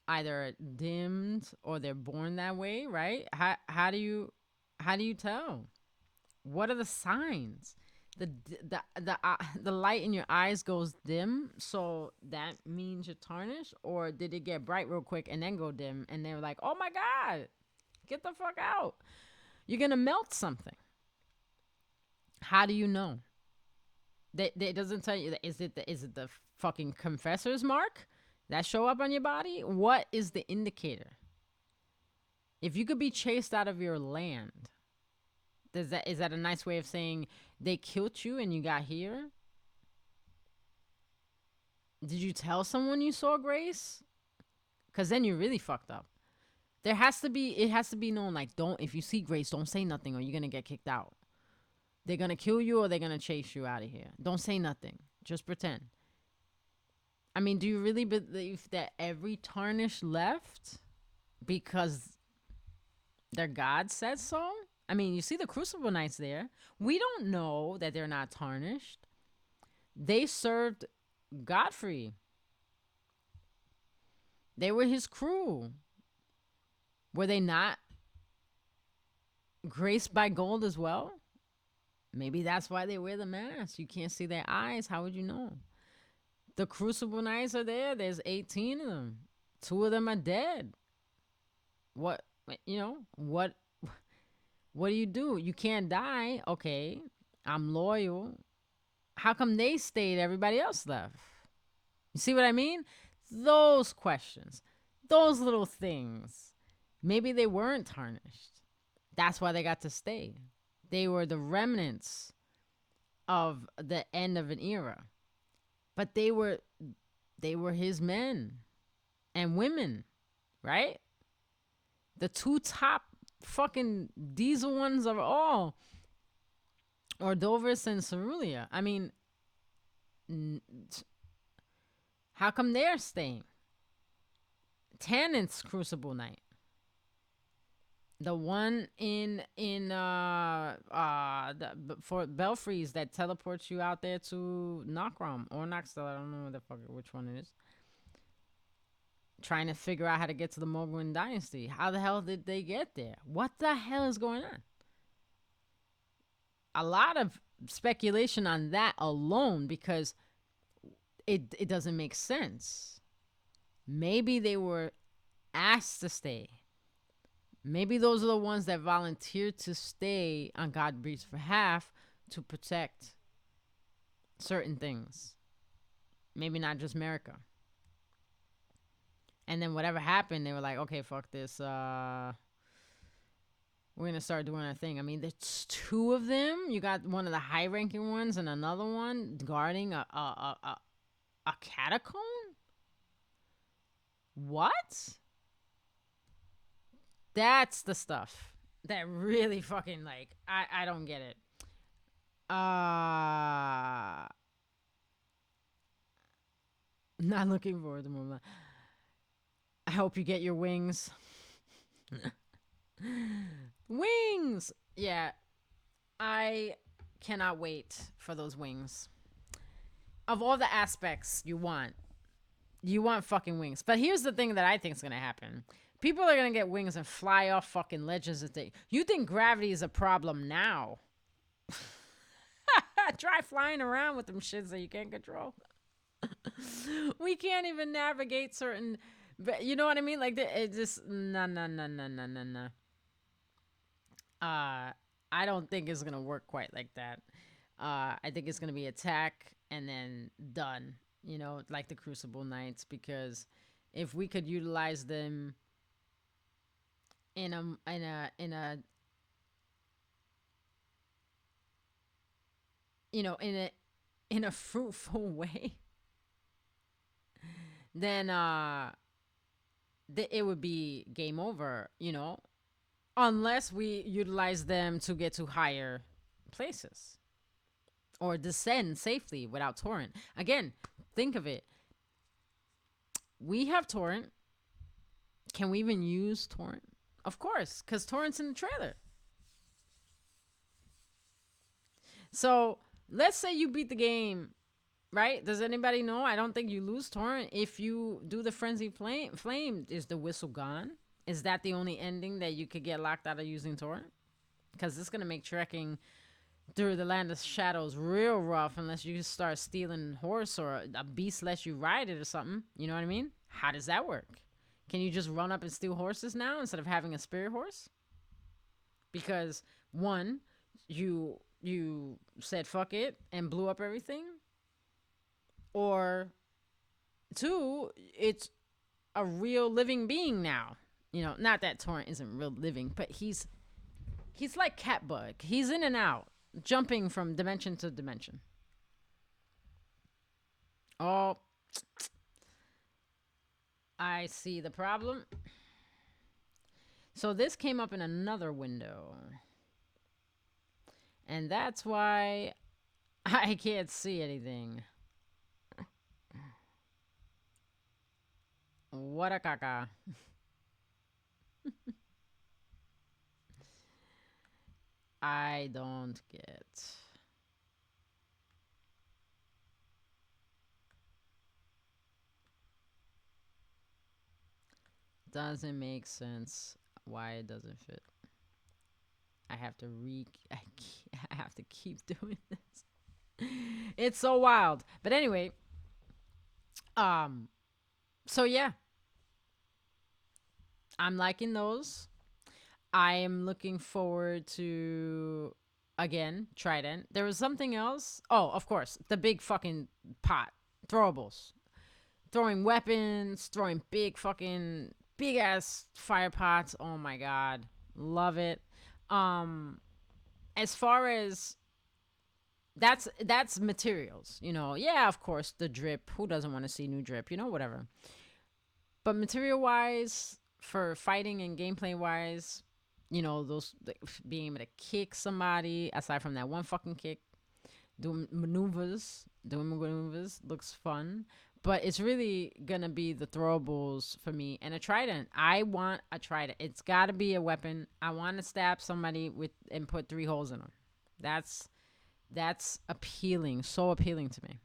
either dimmed or they're born that way, right? How do you tell? What are the signs? The light in your eyes goes dim, so that means you're tarnished, or did it get bright real quick and then go dim, and they're like, "Oh my god, get the fuck out! You're gonna melt something." How do you know? That doesn't tell you. Is it the fucking confessor's mark that show up on your body? What is the indicator? If you could be chased out of your land, is that a nice way of saying they killed you and you got here? Did you tell someone you saw Grace? Cause then you're really fucked up. It has to be known, like, don't, if you see Grace, don't say nothing or you're gonna get kicked out. They're gonna kill you or they're gonna chase you out of here. Don't say nothing. Just pretend. I mean, do you really believe that every tarnished left because their God said so? I mean, you see the Crucible Knights there. We don't know that they're not tarnished. They served Godfrey. They were his crew. Were they not graced by gold as well? Maybe that's why they wear the mask. You can't see their eyes. How would you know? The Crucible Knights are there. There's 18 of them. 2 of them are dead. What, you know, what do? You can't die. Okay, I'm loyal. How come they stayed, everybody else left? You see what I mean? Those questions, those little things. Maybe they weren't tarnished. That's why they got to stay. They were the remnants of the end of an era. But they were his men and women, right? The 2 top fucking diesel ones of all, Ordovis and Cerulia. I mean, how come they're staying? Tannant's Crucible Knight, the one for Belfries that teleports you out there to Knockrom or Knoxtel. I don't know which one it is. Trying to figure out how to get to the Mogwin Dynasty. How the hell did they get there? What the hell is going on? A lot of speculation on that alone, because it doesn't make sense. Maybe they were asked to stay. Maybe those are the ones that volunteered to stay on Godbreed's behalf to protect certain things. Maybe not just America. And then whatever happened, they were like, okay, fuck this. We're going to start doing our thing. I mean, there's 2 of them. You got one of the high-ranking ones and another one guarding a catacomb? What? That's the stuff that really fucking, like, I don't get it. Not looking forward to more. I hope you get your wings. Wings! Yeah, I cannot wait for those wings. Of all the aspects you want fucking wings. But here's the thing that I think is going to happen. People are going to get wings and fly off fucking ledges. You think gravity is a problem now? Try flying around with them shits that you can't control. We can't even navigate certain... But you know what I mean? Like, it just... No. I don't think it's going to work quite like that. I think it's going to be attack and then done. You know, like the Crucible Knights. Because if we could utilize them in a fruitful way, then it would be game over, unless we utilize them to get to higher places or descend safely without torrent. Again, think of it. We have torrent. Can we even use torrent? Of course, because torrent's in the trailer. So let's say you beat the game, right? Does anybody know? I don't think you lose torrent if you do the frenzy flame. Is the whistle gone? Is that the only ending that you could get locked out of using torrent? Because it's gonna make trekking through the land of shadows real rough unless you start stealing horse or a beast lets you ride it or something. You know what I mean? How does that work? Can you just run up and steal horses now instead of having a spirit horse? Because one, you said fuck it and blew up everything, or two, it's a real living being now. Not that Torrent isn't real living, but he's like Catbug. He's in and out, jumping from dimension to dimension. Oh, I see the problem. So this came up in another window. And that's why I can't see anything. What a caca. I don't get. Doesn't make sense why it doesn't fit. I have to I have to keep doing this. It's so wild. But anyway, so yeah. I'm liking those. I am looking forward to, again, Trident. There was something else. Oh, of course, the big fucking pot. Throwables. Throwing weapons, throwing big ass fire pots. Oh my god. Love it. As far as that's materials, yeah, of course, the drip. Who doesn't want to see new drip? Whatever. But material wise, for fighting and gameplay wise, those being able to kick somebody, aside from that one fucking kick, doing maneuvers looks fun. But it's really gonna be the throwables for me and a trident. I want a trident. It's gotta be a weapon. I want to stab somebody with and put 3 holes in them. That's appealing, so appealing to me.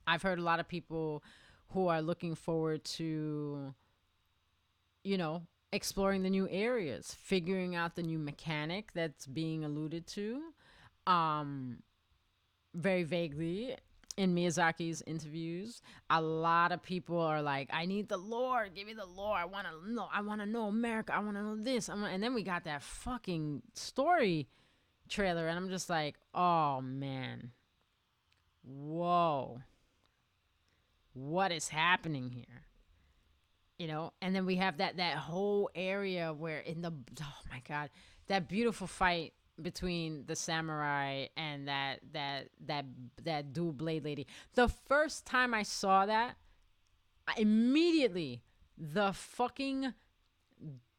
I've heard a lot of people who are looking forward to, exploring the new areas, figuring out the new mechanic that's being alluded to, very vaguely in Miyazaki's interviews. A lot of people are like, "I need the lore. Give me the lore. I want to know. I want to know America. I want to know this." And then we got that fucking story trailer, and I'm just like, "Oh man, whoa, what is happening here?" And then we have that whole area where oh my god, that beautiful fight between the samurai and that dual blade lady. The first time I saw that, immediately the fucking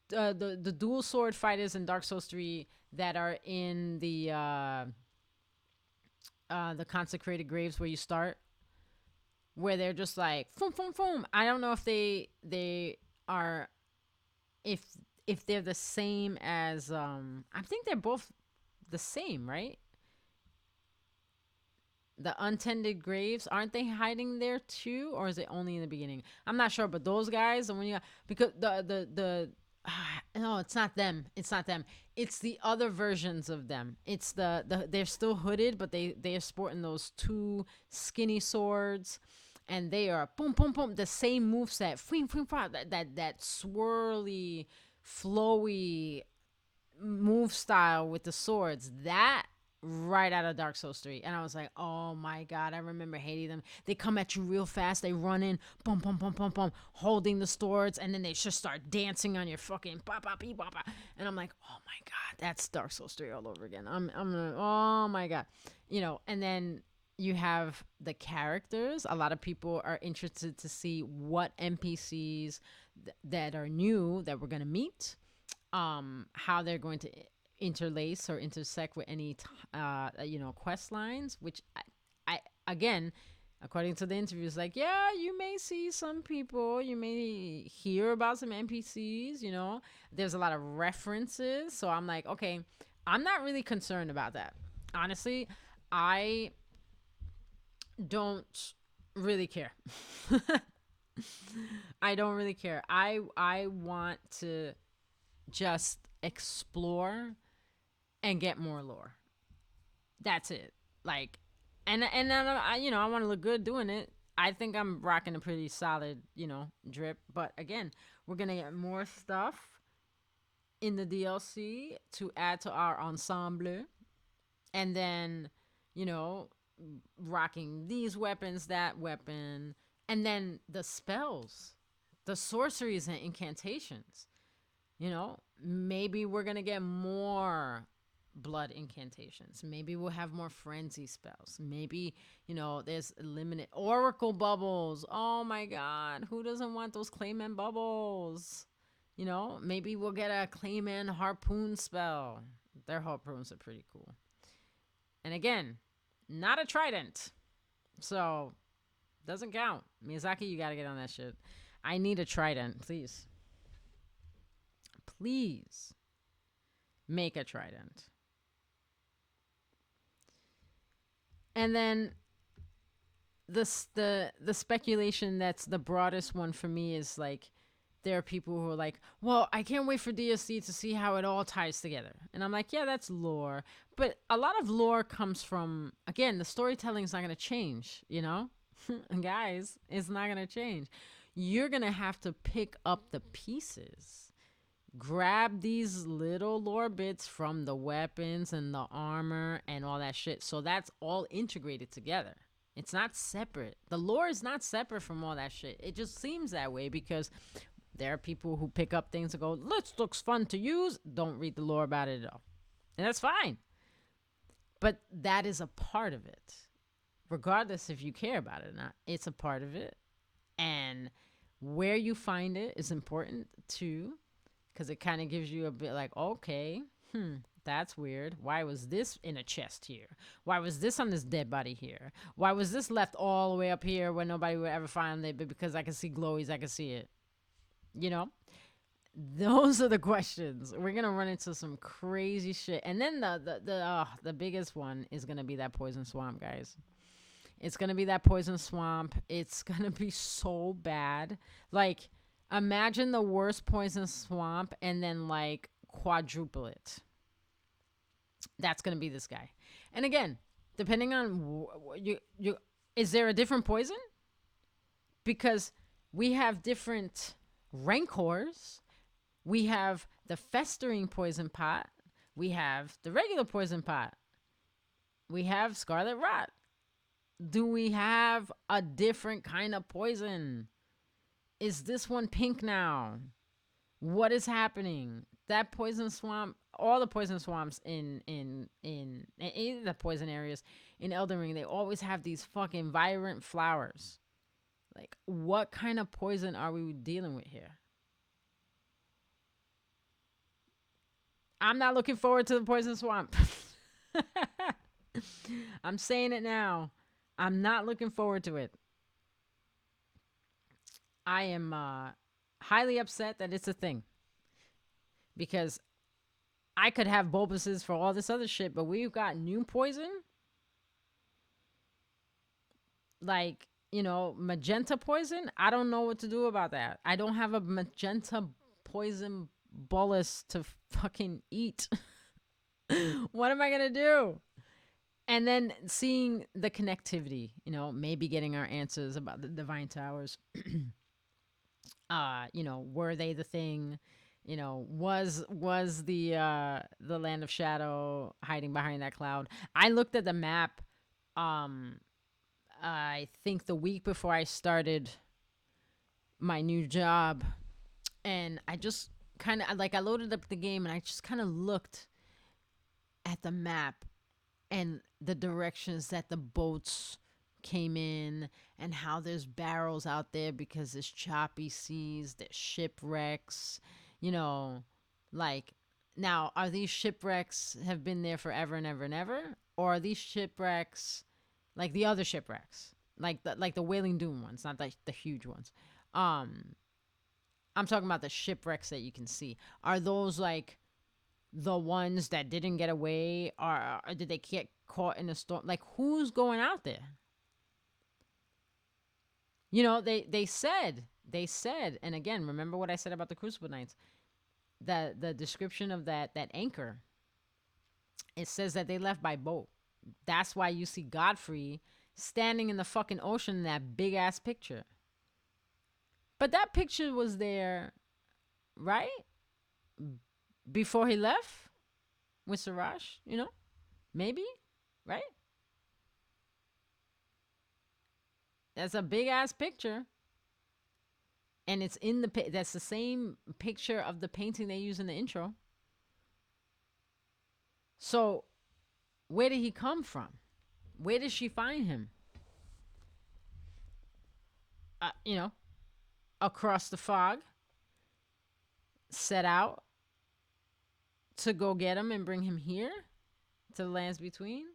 the dual sword fighters in Dark Souls 3 that are in the consecrated graves where you start, where they're just like foom foom foom. I don't know if they are, if they're the same as I think they're both the same, right? The untended graves, aren't they hiding there too, or is it only in the beginning? I'm not sure, but those guys, and when you because the no, it's not them. It's not them. It's the other versions of them. It's the they're still hooded, but they're sporting those 2 skinny swords, and they are boom boom boom the same moveset. That swirly, flowy move style with the swords. That right out of Dark Souls 3. And I was like, oh my god, I remember hating them. They come at you real fast, they run in, boom, boom, boom, boom, boom, holding the swords, and then they just start dancing on your fucking ba ba ba ba. And I'm like, oh my god, that's Dark Souls 3 all over again. I'm oh my god. And then you have the characters. A lot of people are interested to see what NPCs that are new that we're going to meet, how they're going to interlace or intersect with any quest lines, which I again, according to the interviews, like, yeah, you may see some people, you may hear about some NPCs, there's a lot of references. So I'm like, okay, I'm not really concerned about that. Honestly, I don't really care. I don't really care. I want to just explore and get more lore. That's it. Like, and then I want to look good doing it. I think I'm rocking a pretty solid, drip. But again, we're gonna get more stuff in the DLC to add to our ensemble, and then, you know, rocking these weapons, that weapon, and then the spells, the sorceries and incantations. Maybe we're gonna get more blood incantations. Maybe we'll have more frenzy spells. Maybe, there's limited oracle bubbles. Oh my god, who doesn't want those clayman bubbles? Maybe we'll get a clayman harpoon spell. Their harpoons are pretty cool. And again, not a trident. So, doesn't count. Miyazaki, you gotta get on that shit. I need a trident, please. Please make a trident. And then the speculation that's the broadest one for me is like, there are people who are like, well, I can't wait for DSC to see how it all ties together. And I'm like, yeah, that's lore. But a lot of lore comes from, again, the storytelling is not going to change, Guys, it's not going to change. You're going to have to pick up the pieces. Grab these little lore bits from the weapons and the armor and all that shit. So that's all integrated together. It's not separate. The lore is not separate from all that shit. It just seems that way because there are people who pick up things and go, this looks fun to use. Don't read the lore about it at all. And that's fine. But that is a part of it. Regardless if you care about it or not, it's a part of it. And where you find it is important too, because it kind of gives you a bit like, okay, that's weird. Why was this in a chest here? Why was this on this dead body here? Why was this left all the way up here where nobody would ever find it? But because I can see glowies, I can see it. Those are the questions. We're gonna run into some crazy shit, and then the biggest one is gonna be that poison swamp, guys. It's gonna be that poison swamp. It's gonna be so bad. Like, imagine the worst poison swamp, and then like quadruple it. That's gonna be this guy. And again, depending on is there a different poison? Because we have different rancors. We have the festering poison pot. We have the regular poison pot. We have scarlet rot. Do we have a different kind of poison? Is this one pink now? What is happening? That poison swamp, all the poison swamps in the poison areas in Elden Ring, they always have these fucking vibrant flowers. Like, what kind of poison are we dealing with here? I'm not looking forward to the poison swamp. I'm saying it now. I'm not looking forward to it. I am highly upset that it's a thing. Because I could have Bulbuses for all this other shit, but we've got new poison. Like, magenta poison. I don't know what to do about that. I don't have a magenta poison bolus to fucking eat. What am I going to do? And then seeing the connectivity, maybe getting our answers about the Divine Towers. Were they the thing? Was the Land of Shadow hiding behind that cloud? I looked at the map. I think the week before I started my new job, and I just kind of I loaded up the game and I just kind of looked at the map, and the directions that the boats came in, and how there's barrels out there because there's choppy seas, there's shipwrecks, you know, like, now are these shipwrecks have been there forever and ever and ever, or are these shipwrecks like the other shipwrecks, like the Wailing Doom ones, not like the huge ones. um I'm talking about the shipwrecks that you can see. Are those like the ones that didn't get away, or did they get caught in a storm? Like, who's going out there? You know, they said, and again, remember what I said about the Crucible Knights. The description of that anchor, it says that they left by boat. That's why you see Godfrey standing in the fucking ocean in that big ass picture. But that picture was there, right? Before he left with Siraj, you know? Maybe, right? That's a big ass picture. And it's in that's the same picture of the painting they use in the intro. So, where did he come from? Where did she find him? You know, across the fog, set out to go get him and bring him here to the lands between.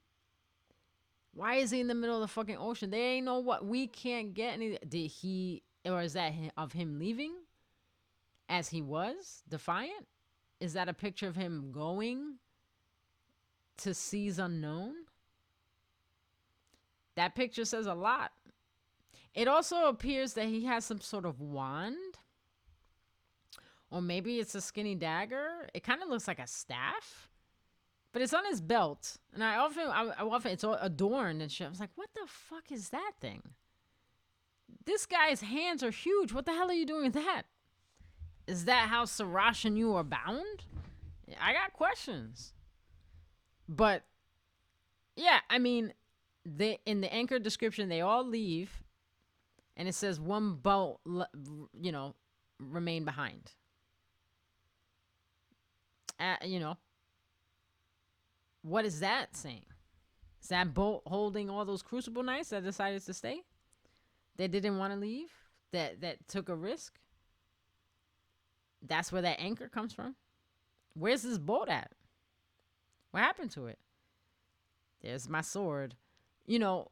Why is he in the middle of the fucking ocean? They ain't know what. We can't get any. Did he, or is that of him leaving as he was, defiant? Is that a picture of him going to seas unknown? That picture says a lot. It also appears that he has some sort of wand. Or maybe it's a skinny dagger. It kind of looks like a staff. But it's on his belt. And I often it's all adorned and shit. I was like, what the fuck is that thing? This guy's hands are huge. What the hell are you doing with that? Is that how Siraj and you are bound? I got questions. But, yeah, I mean, in the anchor description, they all leave. And it says one boat, you know, remain behind. You know, what is that saying? Is that boat holding all those Crucible Knights that decided to stay? They didn't want to leave? That took a risk? That's where that anchor comes from? Where's this boat at? What happened to it? There's my sword. You know,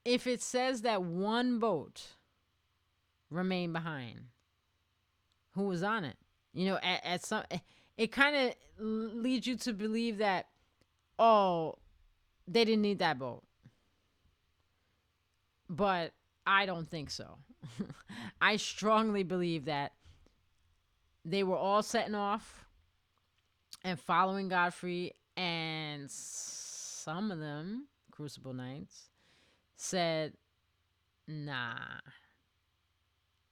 if it says that one boat remained behind, who was on it? You know, at some, it kind of leads you to believe that, oh, they didn't need that boat. But I don't think so. I strongly believe that they were all setting off and following Godfrey, and some of them, Crucible Knights, said, nah,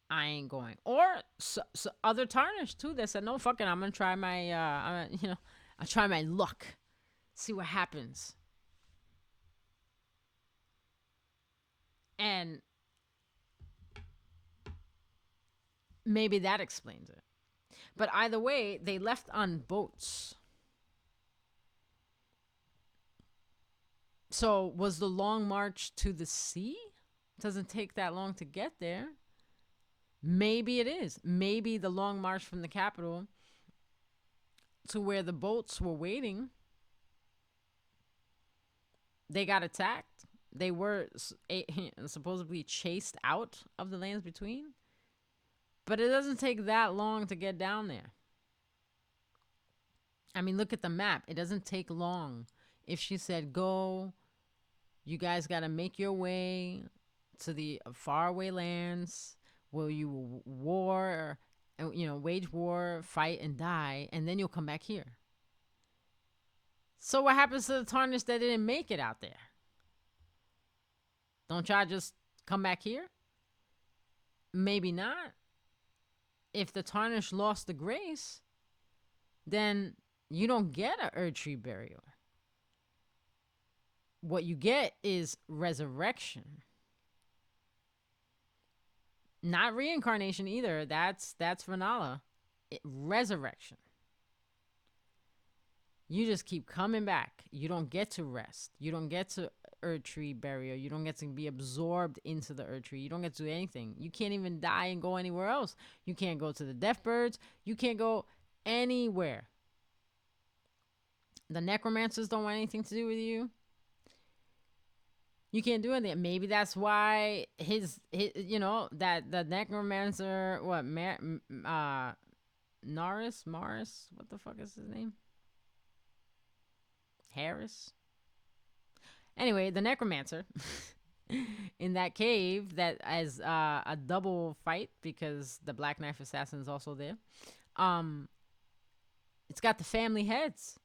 I ain't going. Or so other Tarnished too that said, no, fuck it, I'm gonna try my I'll try my luck, see what happens. And maybe that explains it. But either way, they left on boats. So was the long march to the sea? Doesn't take that long to get there. Maybe it is. Maybe the long march from the capital to where the boats were waiting, they got attacked. They were supposedly chased out of the lands between. But it doesn't take that long to get down there. I mean, look at the map. It doesn't take long. If she said, go, you guys got to make your way to the faraway lands where you will war, wage war, fight, and die, and then you'll come back here. So what happens to the Tarnished that didn't make it out there? Don't y'all just come back here? Maybe not. If the Tarnished lost the grace, then you don't get an Erdtree burial. What you get is resurrection. Not reincarnation either. That's Vanilla. Resurrection. You just keep coming back. You don't get to rest. You don't get to Earth Tree burial. You don't get to be absorbed into the Earth Tree. You don't get to do anything. You can't even die and go anywhere else. You can't go to the Death Birds. You can't go anywhere. The necromancers don't want anything to do with you. You can't do anything. Maybe that's why his you know, that the necromancer, what, Norris, Morris, what the fuck is his name? Harris. Anyway, the necromancer in that cave that as a double fight because the Black Knife Assassin is also there. It's got the family heads.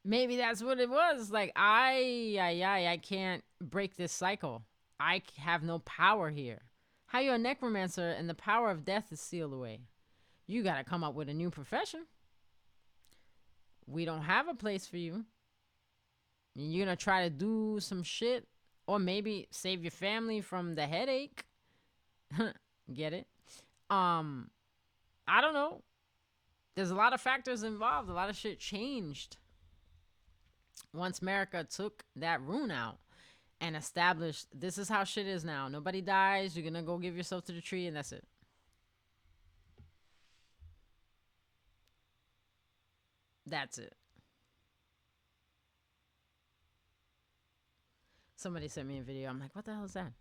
Maybe that's what it was. Like I can't break this cycle. I have no power here. How you a necromancer and the power of death is sealed away? You gotta come up with a new profession. We don't have a place for you. You're gonna try to do some shit, or maybe save your family from the headache. Get it? I don't know. There's a lot of factors involved. A lot of shit changed once America took that rune out and established this is how shit is now. Nobody dies. You're gonna go give yourself to the tree, and that's it. That's it. Somebody sent me a video. I'm like, what the hell is that?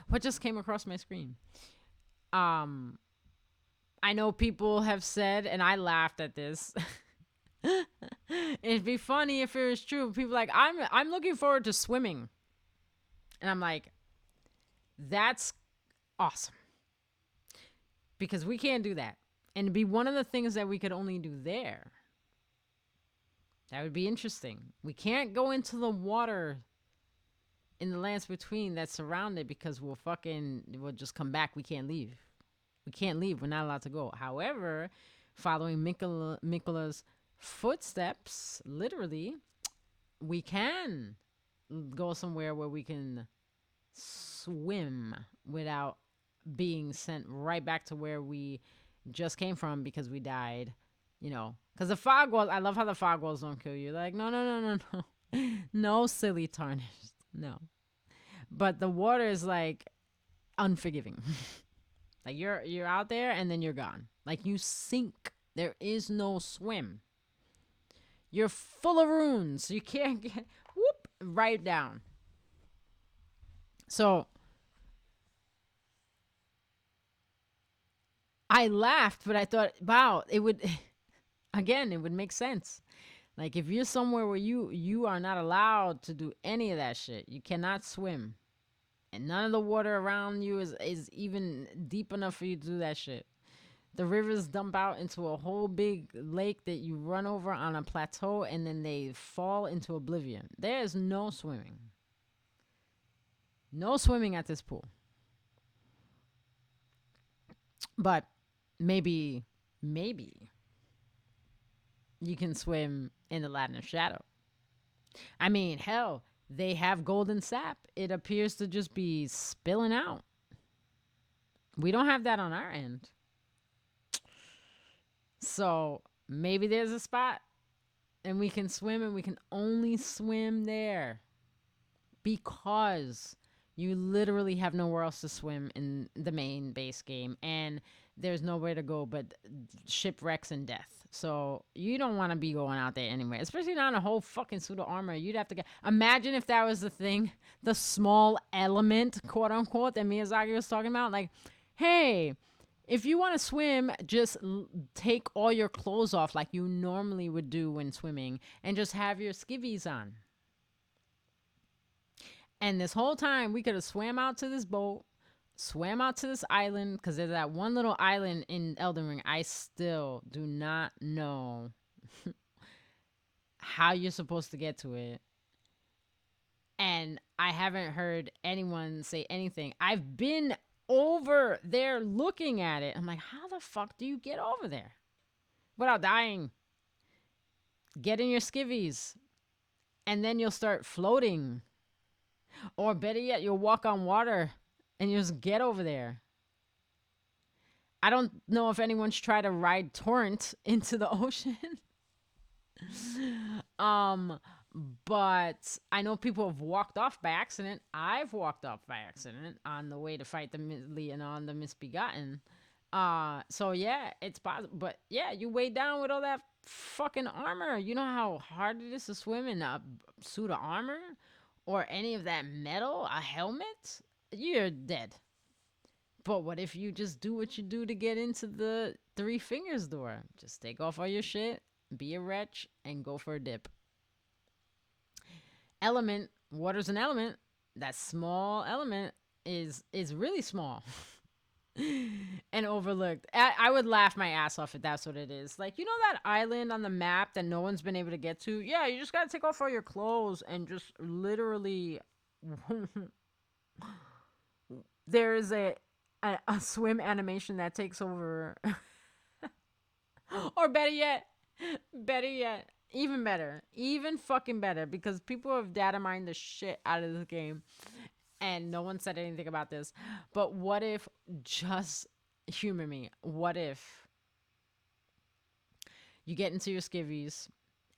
What just came across my screen? I know people have said, and I laughed at this. It'd be funny if it was true. People like, I'm looking forward to swimming. And I'm like, that's awesome. Because we can't do that. And it'd be one of the things that we could only do there. That would be interesting. We can't go into the water in the lands between that's surrounded because we'll just come back. We can't leave. We can't leave. We're not allowed to go. However, following Miquella's footsteps, literally, we can go somewhere where we can swim without being sent right back to where we just came from because we died. You know, because the fog walls, I love how the fog walls don't kill you. Like, no. No, silly Tarnished. No. But the water is like unforgiving. Like you're out there and then you're gone. Like you sink. There is no swim. You're full of runes. You can't get whoop right down. So I laughed, but I thought, wow, it would again, it would make sense. Like if you're somewhere where you are not allowed to do any of that shit. You cannot swim. And none of the water around you is even deep enough for you to do that shit. The rivers dump out into a whole big lake that you run over on a plateau and then they fall into oblivion. There is no swimming. No swimming at this pool. But maybe you can swim in the Land of Shadow. I mean, hell, they have golden sap. It appears to just be spilling out. We don't have that on our end. So maybe there's a spot and we can swim and we can only swim there because you literally have nowhere else to swim in the main base game and there's nowhere to go but shipwrecks and death. So you don't want to be going out there anyway, especially not in a whole fucking suit of armor. You'd have to get. Imagine if that was the thing, the small element, quote unquote, that Miyazaki was talking about. Like, hey, if you want to swim, just take all your clothes off like you normally would do when swimming and just have your skivvies on. And this whole time, we could have swam out to this boat, swam out to this island, because there's that one little island in Elden Ring. I still do not know how you're supposed to get to it. And I haven't heard anyone say anything. I've been over there looking at it. I'm like, how the fuck do you get over there without dying? Get in your skivvies, and then you'll start floating. Or better yet, you'll walk on water and you just get over there. I don't know if anyone's tried to ride torrent into the ocean. um, but I know people have walked off by accident. I've walked off by accident on the way to fight the Leonon, the Misbegotten. So yeah, it's possible. But yeah, you weigh down with all that fucking armor. You know how hard it is to swim in a suit of armor or any of that metal, a helmet? You're dead. But what if you just do what you do to get into the Three Fingers door? Just take off all your shit, be a wretch, and go for a dip. Element, water's an element. That small element is really small. And overlooked. I would laugh my ass off if that's what it is. Like, you know that island on the map that no one's been able to get to? Yeah, you just gotta take off all your clothes and just literally. There's a swim animation that takes over. Or better yet, even better, even fucking better, because people have data mined the shit out of this game and no one said anything about this. But what if, just humor me, what if you get into your skivvies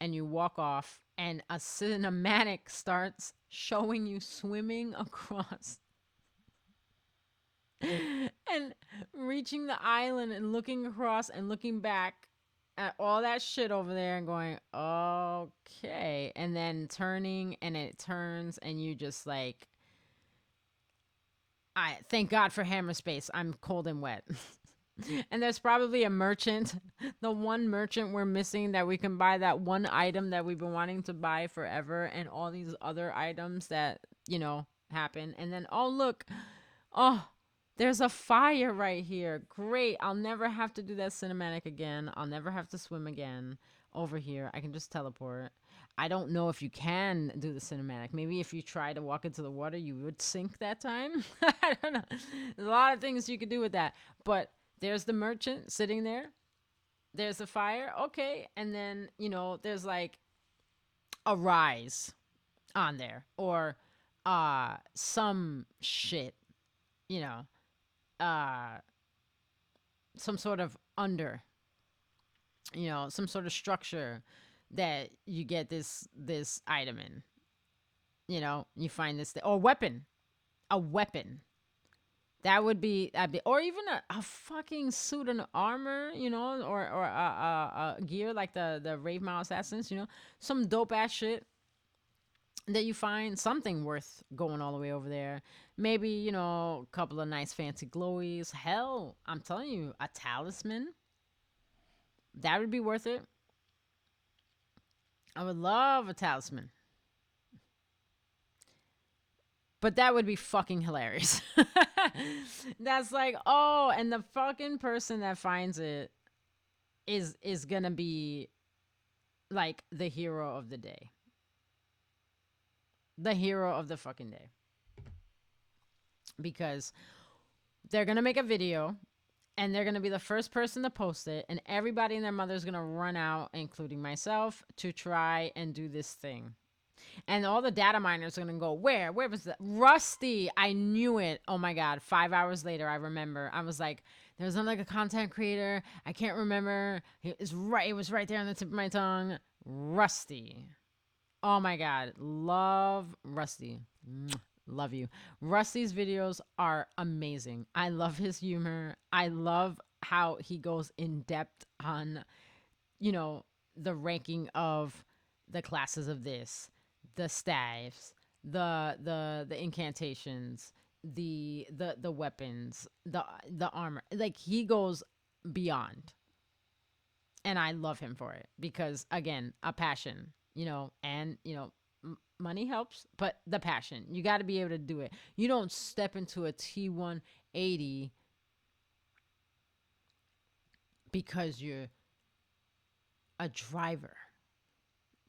and you walk off and a cinematic starts showing you swimming across and reaching the island and looking across and looking back at all that shit over there and going, okay, and then turning and it turns and you just like, I thank God for hammer space. I'm cold and wet. And there's probably a merchant, the one merchant we're missing that we can buy that one item that we've been wanting to buy forever, and all these other items that, you know, happen. And then, oh, look, oh, there's a fire right here. Great. I'll never have to do that cinematic again. I'll never have to swim again over here. I can just teleport. I don't know if you can do the cinematic. Maybe if you try to walk into the water, you would sink that time. I don't know. There's a lot of things you could do with that. But there's the merchant sitting there. There's the fire. Okay. And then, you know, there's like a rise on there or some shit, you know, some sort of under, you know, some sort of structure that you get this item in. You know, you find this or weapon, a weapon. That would be, or even a fucking suit and armor, you know, or a gear like the Rave Mile Assassins, you know, some dope ass shit that you find, something worth going all the way over there. Maybe, you know, a couple of nice fancy glowies. Hell, I'm telling you, a talisman. That would be worth it. I would love a talisman. But that would be fucking hilarious. That's like, oh, and the fucking person that finds it is gonna be like the hero of the day. The hero of the fucking day. Because they're gonna make a video and they're gonna be the first person to post it, and everybody and their mother's gonna run out, including myself, to try and do this thing. And all the data miners are going to go, where was that? Rusty. I knew it. Oh my God. 5 hours later, I remember. I was like, there was like a content creator. I can't remember. It was right there on the tip of my tongue. Rusty. Oh my God. Love Rusty. Love you. Rusty's videos are amazing. I love his humor. I love how he goes in depth on, you know, the ranking of the classes of this, the staves, the incantations, the weapons, the armor. Like, he goes beyond. And I love him for it because, again, a passion, you know, and, you know, money helps, but the passion, you got to be able to do it. You don't step into a T180 because you're a driver.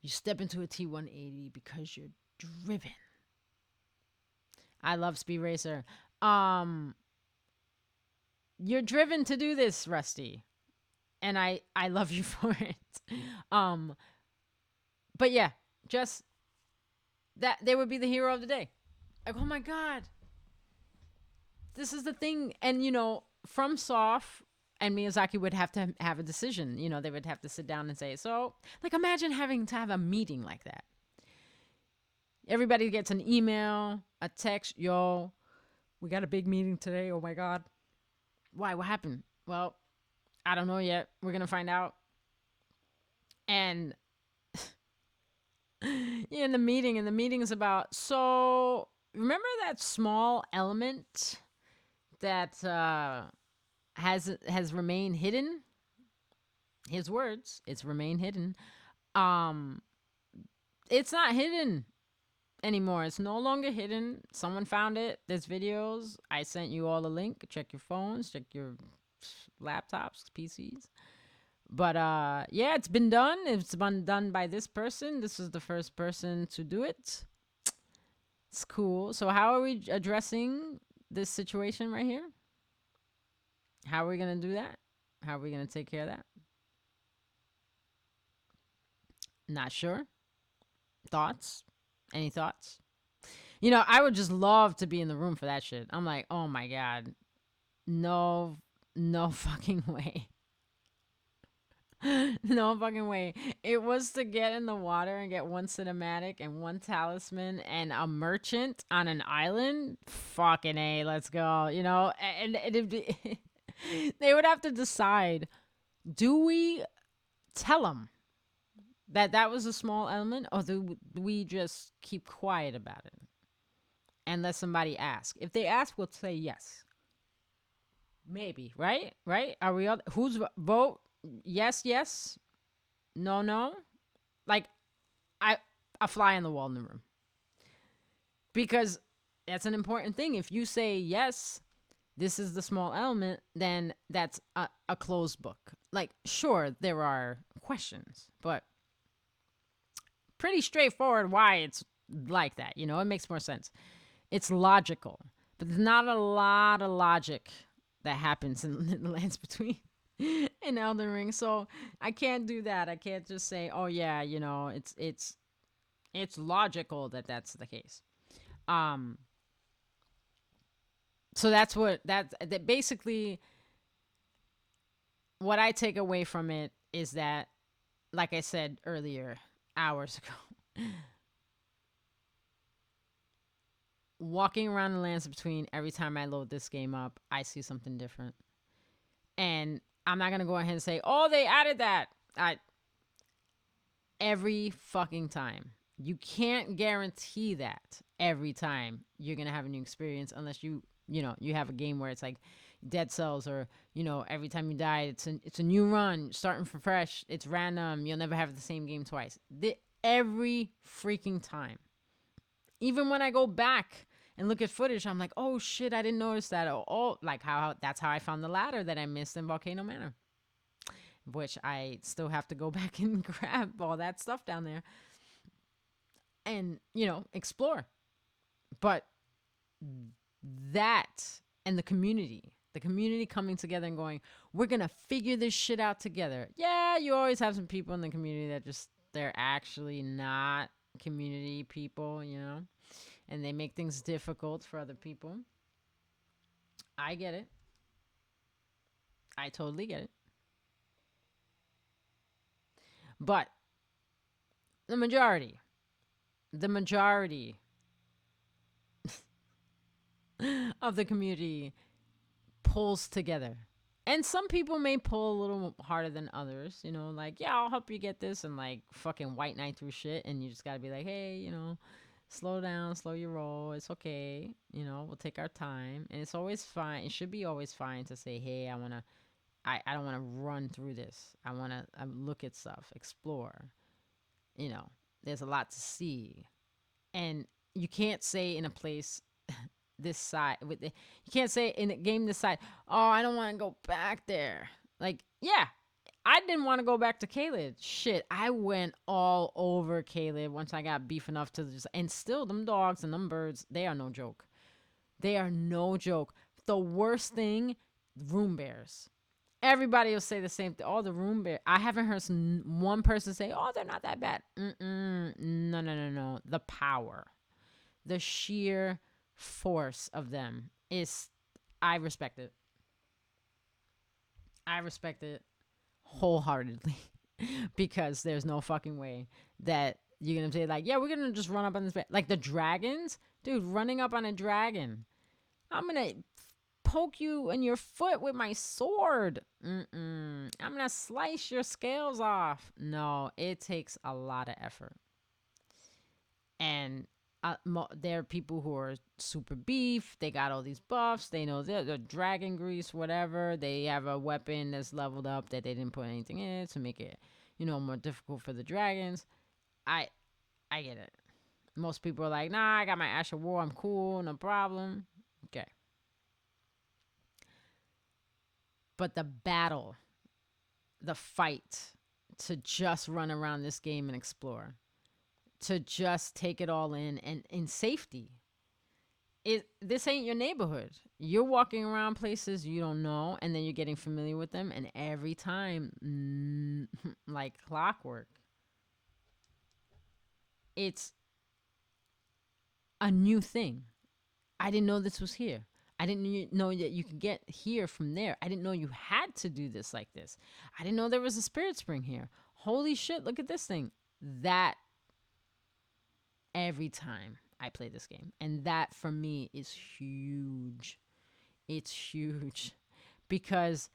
You step into a T180 because you're driven. I love Speed Racer. You're driven to do this, Rusty. And I love you for it. But yeah, just that they would be the hero of the day. Like, oh my God. This is the thing. And, you know, FromSoft, And Miyazaki would have to have a decision. You know, they would have to sit down and say, so, like, imagine having to have a meeting like that. Everybody gets an email, a text, yo, we got a big meeting today. Oh my God. Why? What happened? Well, I don't know yet. We're going to find out. And in the meeting, and the meeting is about, so remember that small element that has remained hidden? His words, it's remained hidden. Um, it's not hidden anymore. It's no longer hidden. Someone found it. There's videos. I sent you all a link. Check your phones, check your laptops, PCs. But yeah, it's been done. It's been done by this person. This is the first person to do it. It's cool. So how are we addressing this situation right here? How are we going to do that? How are we going to take care of that? Not sure. Thoughts? Any thoughts? You know, I would just love to be in the room for that shit. I'm like, oh my God. No, no fucking way. No fucking way. It was to get in the water and get one cinematic and one talisman and a merchant on an island. Fucking A, let's go. You know, and they would have to decide, do we tell them that was a small element, or do we just keep quiet about it and let somebody ask? If they ask, we'll say yes. Maybe, right? Right? Are we all, who's vote? Yes, yes. No, no. Like, I a fly on the wall in the room. Because that's an important thing. If you say yes, this is the small element, then that's a closed book. Like, sure, there are questions, but pretty straightforward why it's like that. You know, it makes more sense. It's logical, but there's not a lot of logic that happens in the lands between in Elden Ring. So I can't do that. I can't just say, oh yeah, you know, it's logical that that's the case. Um, so that's what that basically what I take away from it is that, like I said earlier, hours ago, walking around the lands between, every time I load this game up, I see something different. And I'm not going to go ahead and say, oh, they added that. Every fucking time. You can't guarantee that every time you're going to have a new experience, unless you have a game where it's like Dead Cells, or, every time you die, it's a new run, starting from fresh. It's random. You'll never have the same game twice. Every freaking time. Even when I go back and look at footage, I'm like, oh shit, I didn't notice that. Oh, like that's how I found the ladder that I missed in Volcano Manor, which I still have to go back and grab all that stuff down there and, explore. But that, and the community coming together and going, we're going to figure this shit out together. Yeah, you always have some people in the community that they're actually not community people, and they make things difficult for other people. I get it. I totally get it. But the majority of the community pulls together. And some people may pull a little harder than others, like, yeah, I'll help you get this, and like fucking white knight through shit, and you just gotta be like, hey, slow down, slow your roll. It's okay. We'll take our time. And it's always fine. It should be always fine to say, hey, I don't want to run through this. I want to look at stuff, explore. There's a lot to see. And you can't say in a place this side, you can't say in a game this side, oh, I don't want to go back there. Like, yeah, I didn't want to go back to Caelid. Shit, I went all over Caelid once I got beef enough to just, and still them dogs and them birds, they are no joke. They are no joke. The worst thing, room bears. Everybody will say the same thing. Oh, the room bear. I haven't heard one person say, oh, they're not that bad. No. The power, the sheer force of them is, I respect it. I respect it wholeheartedly because there's no fucking way that you're gonna say like, yeah, we're gonna just run up on this like the dragons, dude. Running up on a dragon, I'm gonna poke you in your foot with my sword. I'm gonna slice your scales off. No, it takes a lot of effort. And there are people who are super beef. They got all these buffs. They know the dragon grease, whatever. They have a weapon that's leveled up that they didn't put anything in it to make it, more difficult for the dragons. I I get it. Most people are like, nah, I got my Ash of War. I'm cool, no problem. Okay. But the battle, the fight to just run around this game and explore, to just take it all in and in safety. This ain't your neighborhood. You're walking around places you don't know, and then you're getting familiar with them, and every time, like clockwork, it's a new thing. I didn't know this was here. I didn't know that you could get here from there. I didn't know you had to do this like this. I didn't know there was a spirit spring here. Holy shit, look at this thing. That every time I play this game. And that for me is huge. It's huge because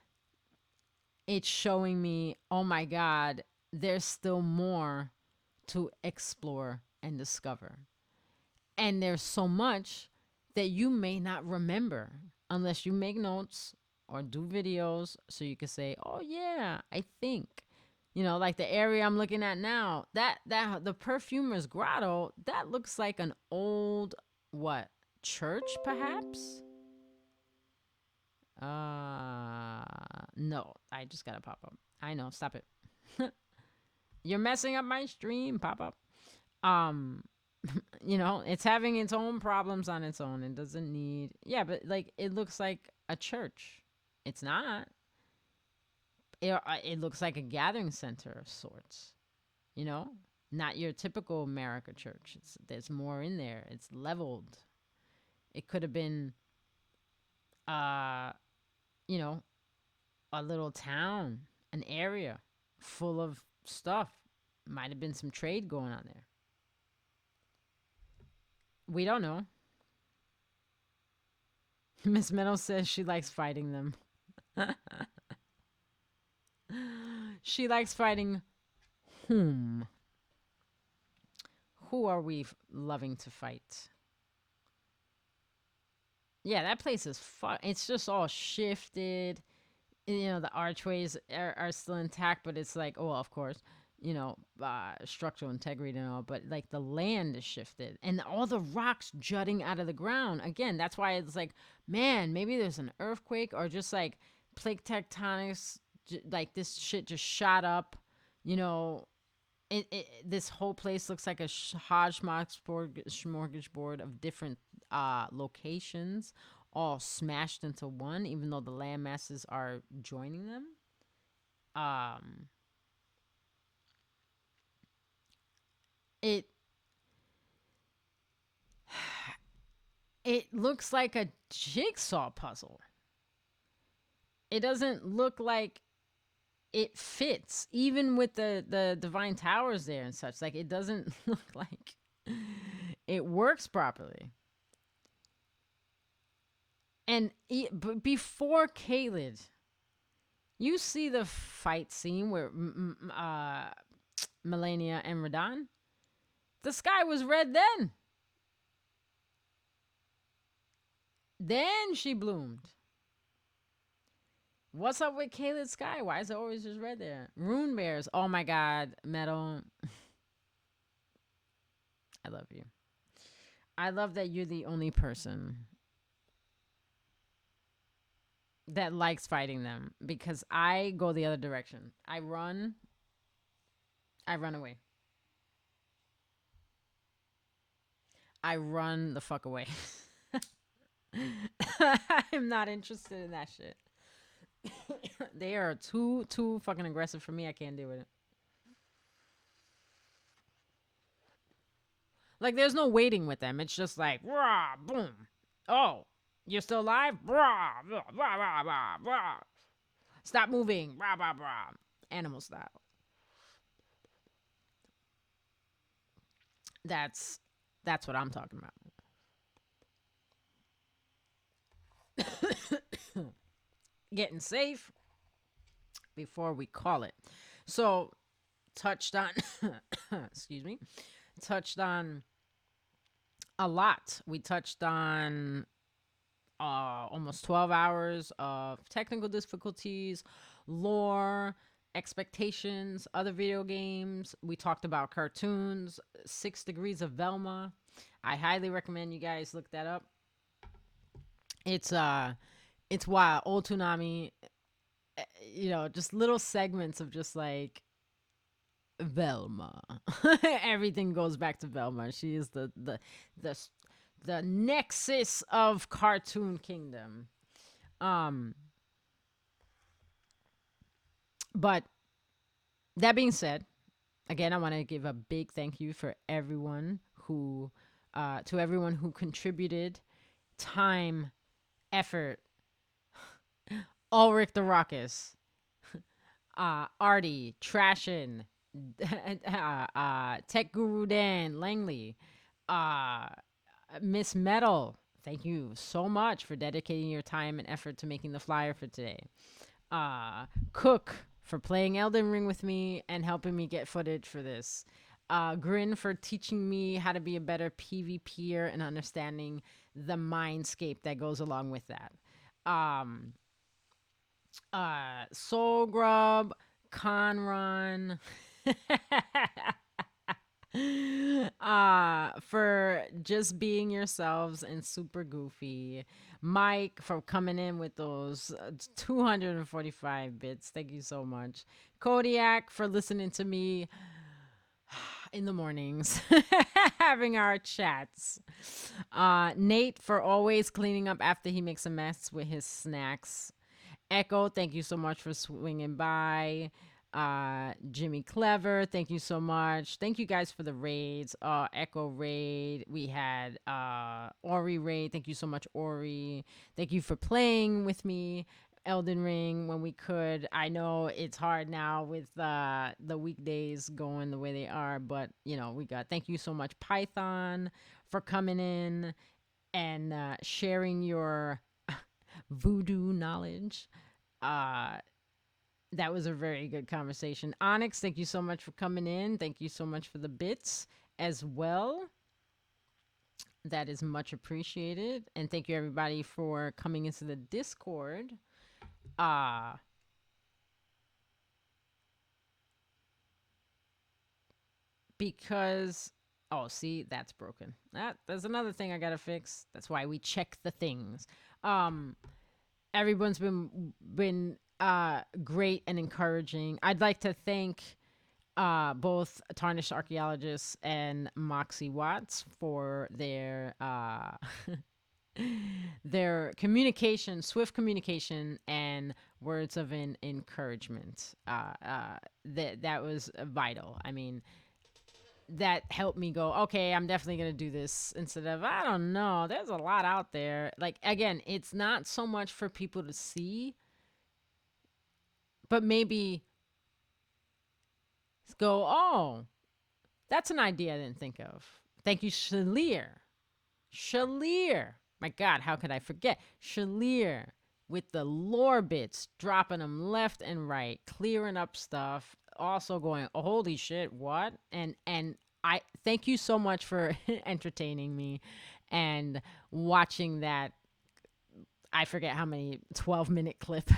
it's showing me, oh my God, there's still more to explore and discover. And there's so much that you may not remember unless you make notes or do videos so you can say, oh yeah, I think. Like the area I'm looking at now, that the perfumer's grotto, that looks like an old what? Church perhaps? No, I just got to pop up. I know, stop it. You're messing up my stream, pop up. It's having its own problems on its own. It doesn't need, yeah, but like it looks like a church. It's not. It looks like a gathering center of sorts. Not your typical America church. There's more in there. It's leveled. It could have been, uh, a little town, an area full of stuff. Might have been some trade going on there. We don't know. Miss Meadow says she likes fighting them. She likes fighting whom? Who are we loving to fight? Yeah, that place is fun. It's just all shifted. The archways are still intact, but it's like, oh, of course, structural integrity and all, but like the land is shifted and all the rocks jutting out of the ground. Again, that's why it's like, man, maybe there's an earthquake or just like plate tectonics, like this shit just shot up, this whole place looks like a smorgasbord of different locations all smashed into one, even though the land masses are joining them. It looks like a jigsaw puzzle. It doesn't look like it fits, even with the divine towers there and such. Like, it doesn't look like it works properly. And before Kaled, you see the fight scene where Melania and Radon, the sky was red then. Then she bloomed. What's up with Kaled's sky? Why is it always just red there? Rune bears. Oh my God. Metal. I love you. I love that you're the only person that likes fighting them, because I go the other direction. I run away. I run the fuck away. I'm not interested in that shit. They are too fucking aggressive for me. I can't deal with it. Like, there's no waiting with them. It's just like, rah, boom. Oh, you're still alive? Rah, rah, rah, rah, rah. Stop moving. Rah, rah, rah. Animal style. That's that's what I'm talking about. Getting safe before we call it. So touched on excuse me. Touched on a lot. We touched on almost 12 hours of technical difficulties, lore, expectations, other video games. We talked about cartoons, 6 Degrees of Velma. I highly recommend you guys look that up. It's wild. Old Toonami, just little segments of just like Velma. Everything goes back to Velma. She is the the nexus of Cartoon Kingdom. Um, but that being said, again, I want to give a big thank you for everyone who, to everyone who contributed time, effort. Ulrich the Raucous, Artie, Trashin, Tech Guru Dan, Langley, uh, Miss Metal. Thank you so much for dedicating your time and effort to making the flyer for today. Cook for playing Elden Ring with me and helping me get footage for this. Grin for teaching me how to be a better PvPer and understanding the mindscape that goes along with that. Um, Soul Grub, Conron, for just being yourselves and super goofy. Mike for coming in with those 245 bits. Thank you so much. Kodiak for listening to me in the mornings, having our chats. Nate for always cleaning up after he makes a mess with his snacks. Echo, thank you so much for swinging by. Jimmy Clever, thank you so much. Thank you guys for the raids. Echo raid. We had Ori raid. Thank you so much, Ori. Thank you for playing with me. Elden Ring when we could. I know it's hard now with the weekdays going the way they are, but we got. Thank you so much, Python, for coming in and sharing your voodoo knowledge. Uh, that was a very good conversation. Onyx, thank you so much for coming in. Thank you so much for the bits as well. That is much appreciated. And thank you everybody for coming into the Discord. Because see, that's broken. There's another thing I gotta fix. That's why we check the things. Everyone's been great and encouraging. I'd like to thank both Tarnished Archaeologists and Moxie Watts for their their communication, swift communication, and words of encouragement. That was vital. I mean, that helped me go, okay, I'm definitely going to do this instead of, I don't know, there's a lot out there. Like, again, it's not so much for people to see, but maybe go, oh, that's an idea I didn't think of. Thank you, Shalir. Shalir. My God, how could I forget? Shalir with the lore bits, dropping them left and right, clearing up stuff, also going, oh, holy shit, what? And I thank you so much for entertaining me and watching that. I forget how many 12-minute clip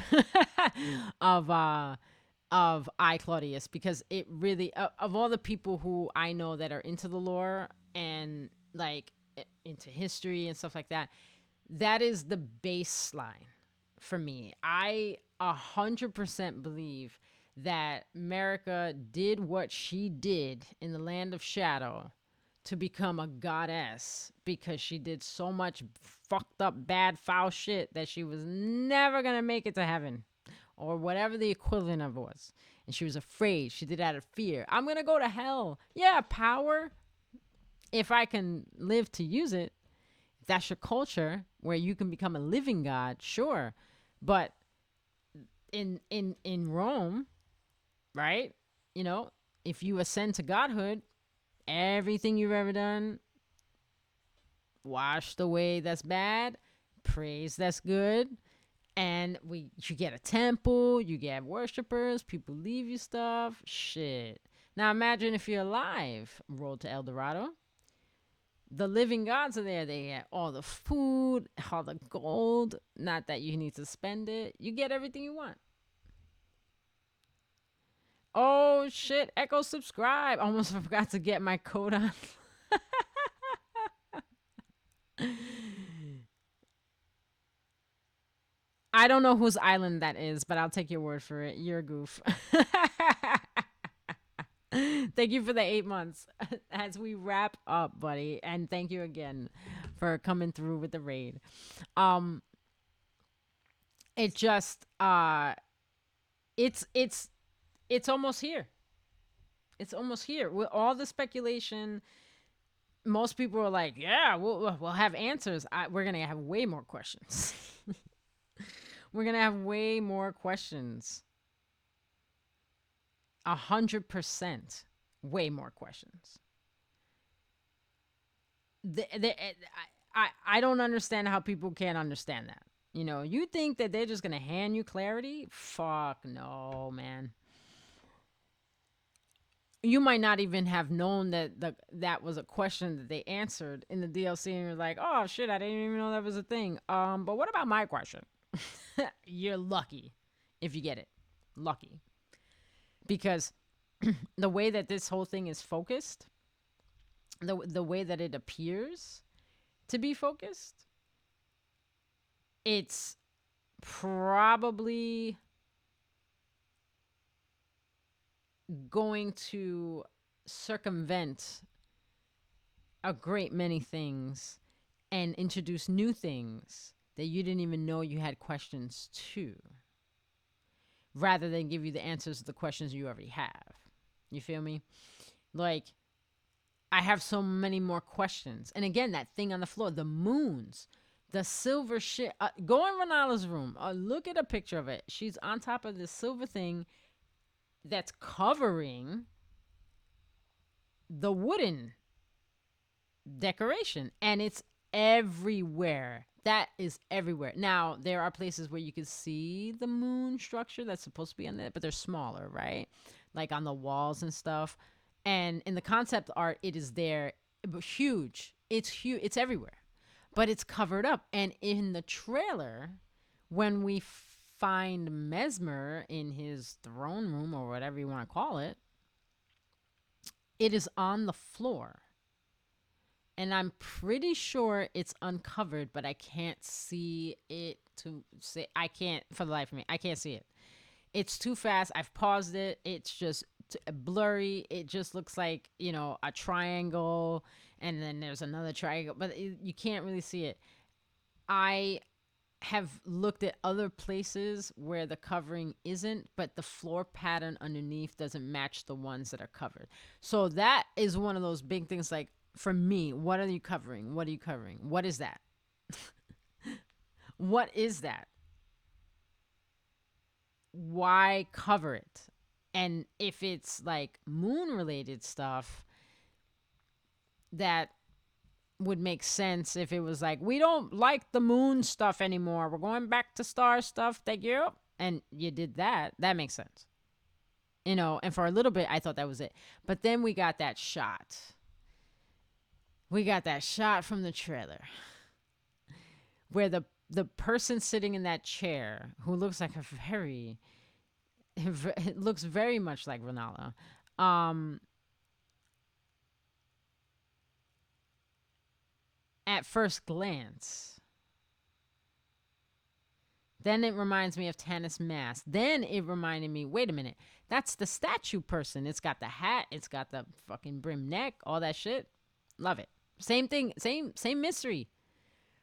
of I Claudius, because it really of all the people who I know that are into the lore and like into history and stuff like that, that is the baseline for me. I 100% believe that America did what she did in the land of shadow to become a goddess because she did so much fucked up, bad, foul shit that she was never gonna make it to heaven or whatever the equivalent of it was. And she was afraid. She did it out of fear. I'm gonna go to hell. Yeah, power. If I can live to use it, if that's your culture where you can become a living god, sure. But in Rome, right? You know, if you ascend to godhood, everything you've ever done washed away that's bad, praise that's good, and you get a temple, you get worshipers, people leave you stuff, shit. Now imagine if you're alive, road to El Dorado. The living gods are there. They get all the food, all the gold. Not that you need to spend it. You get everything you want. Oh shit! Echo subscribe. Almost forgot to get my code on. I don't know whose island that is, but I'll take your word for it. You're a goof. Thank you for the 8 months as we wrap up, buddy. And thank you again for coming through with the raid. Um, it just it's almost here. It's almost here. With all the speculation, most people are like, "Yeah, we'll have answers." We're gonna have way more questions. We're gonna have way more questions. 100%, way more questions. I don't understand how people can't understand that. You know, you think that they're just gonna hand you clarity? Fuck no, man. You might not even have known that was a question that they answered in the DLC, and you're like, oh shit, I didn't even know that was a thing. But what about my question? You're lucky if you get it. Lucky. Because the way that this whole thing is focused, the way that it appears to be focused, it's probably going to circumvent a great many things and introduce new things that you didn't even know you had questions to, rather than give you the answers to the questions you already have. You feel me? Like, I have so many more questions. And again, that thing on the floor, the moons, the silver shit. Go in Renala's room. Look at a picture of it. She's on top of this silver thing that's covering the wooden decoration. And it's everywhere. That is everywhere. Now, there are places where you can see the moon structure that's supposed to be on there, but they're smaller, right? Like on the walls and stuff. And in the concept art, it is there, but huge. It's huge. It's everywhere, but it's covered up. And in the trailer, when we find Mesmer in his throne room or whatever you want to call it, it is on the floor. And I'm pretty sure it's uncovered, but I can't see it to say. I can't, for the life of me, I can't see it. It's too fast. I've paused it. It's just blurry. It just looks like, you know, a triangle, and then there's another triangle, but you can't really see it. I have looked at other places where the covering isn't, but the floor pattern underneath doesn't match the ones that are covered. So that is one of those big things. Like, for me, what are you covering? What are you covering? What is that? What is that? Why cover it? And if it's like moon related stuff, that would make sense if it was like, we don't like the moon stuff anymore. We're going back to star stuff. Thank you. And you did that. That makes sense. You know, and for a little bit, I thought that was it. But then we got that shot. We got that shot from the trailer where the person sitting in that chair, who looks like it looks very much like Renala. At first glance. Then it reminds me of Tannis Mask. Then it reminded me, wait a minute, that's the statue person. It's got the hat, it's got the fucking brim neck, all that shit. Love it. Same thing, same mystery.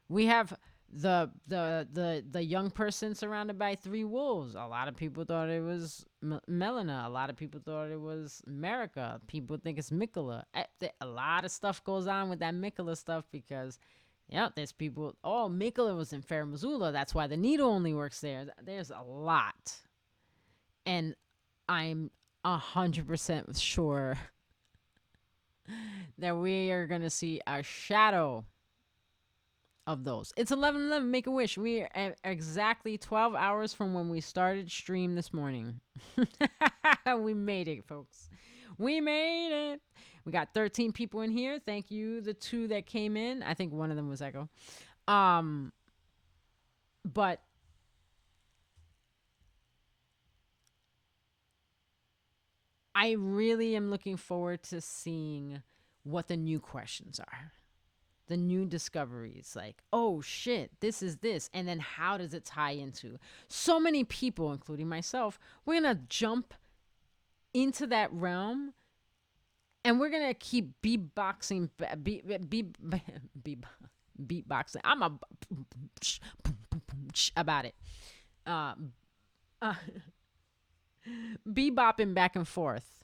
We have the young person surrounded by 3 wolves. A lot of people thought it was Melina. A lot of people thought it was Marika. People think it's Miquella. A lot of stuff goes on with that Miquella stuff because, yeah, there's people. Oh, Miquella was in Fair Missoula. That's why the needle only works there. There's a lot. And I'm 100% sure that we are going to see a shadow of those. It's 11:11. Make a wish. We are at exactly 12 hours from when we started stream this morning. We made it, folks. We made it. We got 13 people in here. Thank you, the two that came in. I think one of them was Echo. Um, but I really am looking forward to seeing what the new questions are. The new discoveries, like, oh shit, this is this, and then how does it tie into so many people, including myself? We're gonna jump into that realm, and we're gonna keep beatboxing, beatboxing. I'm a about it, uh, uh, bebopping back and forth.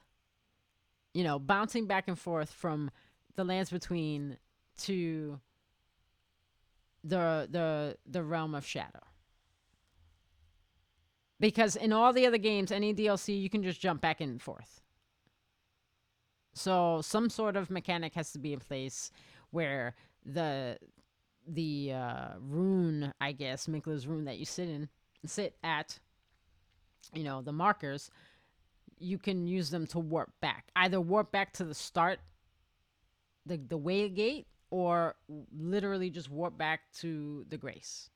You know, bouncing back and forth from the lands between to the realm of shadow. Because in all the other games, any DLC, you can just jump back and forth. So some sort of mechanic has to be in place where the rune, I guess, Miquella's rune that you sit at, you know, the markers, you can use them to warp back. Either warp back to the start, the way gate, or literally just warp back to the grace.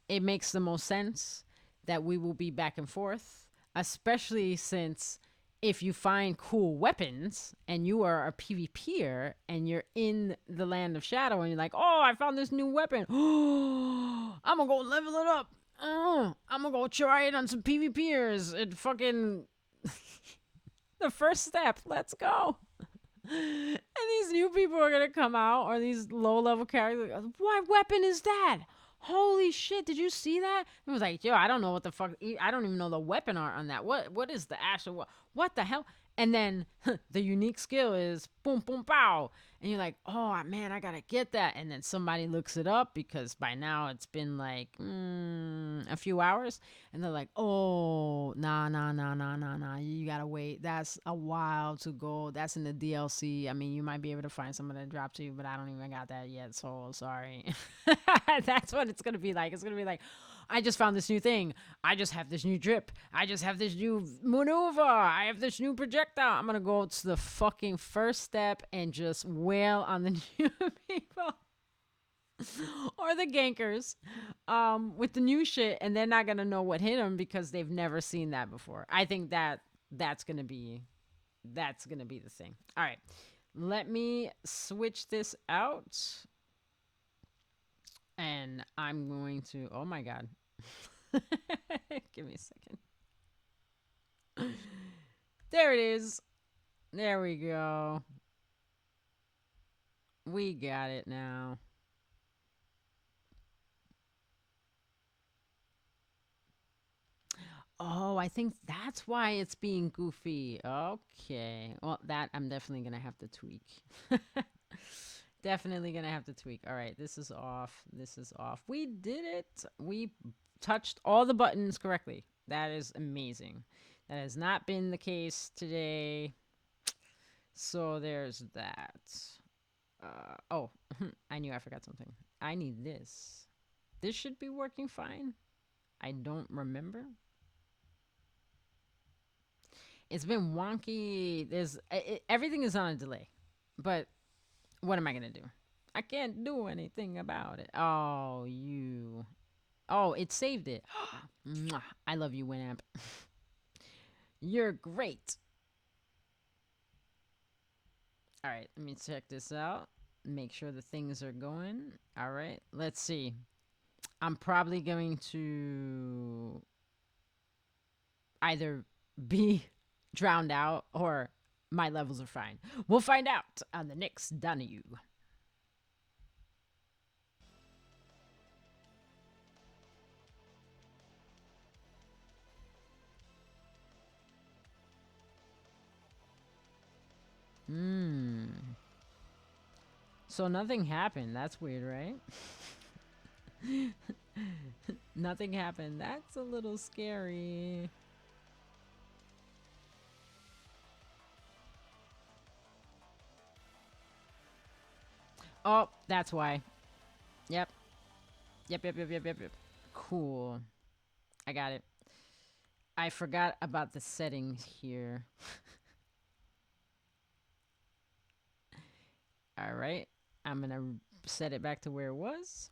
It makes the most sense that we will be back and forth, especially since if you find cool weapons and you are a PvPer and you're in the land of shadow and you're like, oh, I found this new weapon. I'm gonna go level it up. I'm gonna go try it on some PvPers. It fucking the first step. Let's go. And these new people are gonna come out, or these low level characters. What weapon is that? Holy shit! Did you see that? It was like, yo, I don't know what the fuck. I don't even know the weapon art on that. What is the actual? What the hell? And then the unique skill is boom boom pow, and you're like, oh man, I gotta get that. And then somebody looks it up because by now it's been like a few hours, and they're like, oh, nah, you gotta wait. That's a while to go. That's in the DLC. I mean, you might be able to find someone that dropped to you, but I don't even got that yet, so sorry. That's what it's gonna be like. It's gonna be like, I just found this new thing. I just have this new drip. I just have this new maneuver. I have this new projectile. I'm gonna go to the fucking first step and just wail on the new people. Or the gankers with the new shit, and they're not gonna know what hit them because they've never seen that before. I think that's gonna be the thing. All right, let me switch this out, and I'm going to. Oh my god, give me a second. There it is. There we go. We got it now. Oh, I think that's why it's being goofy. Okay. Well, that I'm definitely going to have to tweak. Definitely going to have to tweak. All right. This is off. This is off. We did it. We touched all the buttons correctly. That is amazing. That has not been the case today. So there's that. Oh, I knew I forgot something. I need this. This should be working fine. I don't remember. It's been wonky. Everything is on a delay, but what am I gonna do? I can't do anything about it. Oh, you. Oh, it saved it. I love you, Winamp. You're great. All right, let me check this out. Make sure the things are going. All right, let's see. I'm probably going to either be drowned out or my levels are fine. We'll find out on the next Donahue. So nothing happened. That's weird, right? Nothing happened. That's a little scary. Oh, that's why. Yep. Yep. Cool. I got it. I forgot about the settings here. All right. I'm going to set it back to where it was.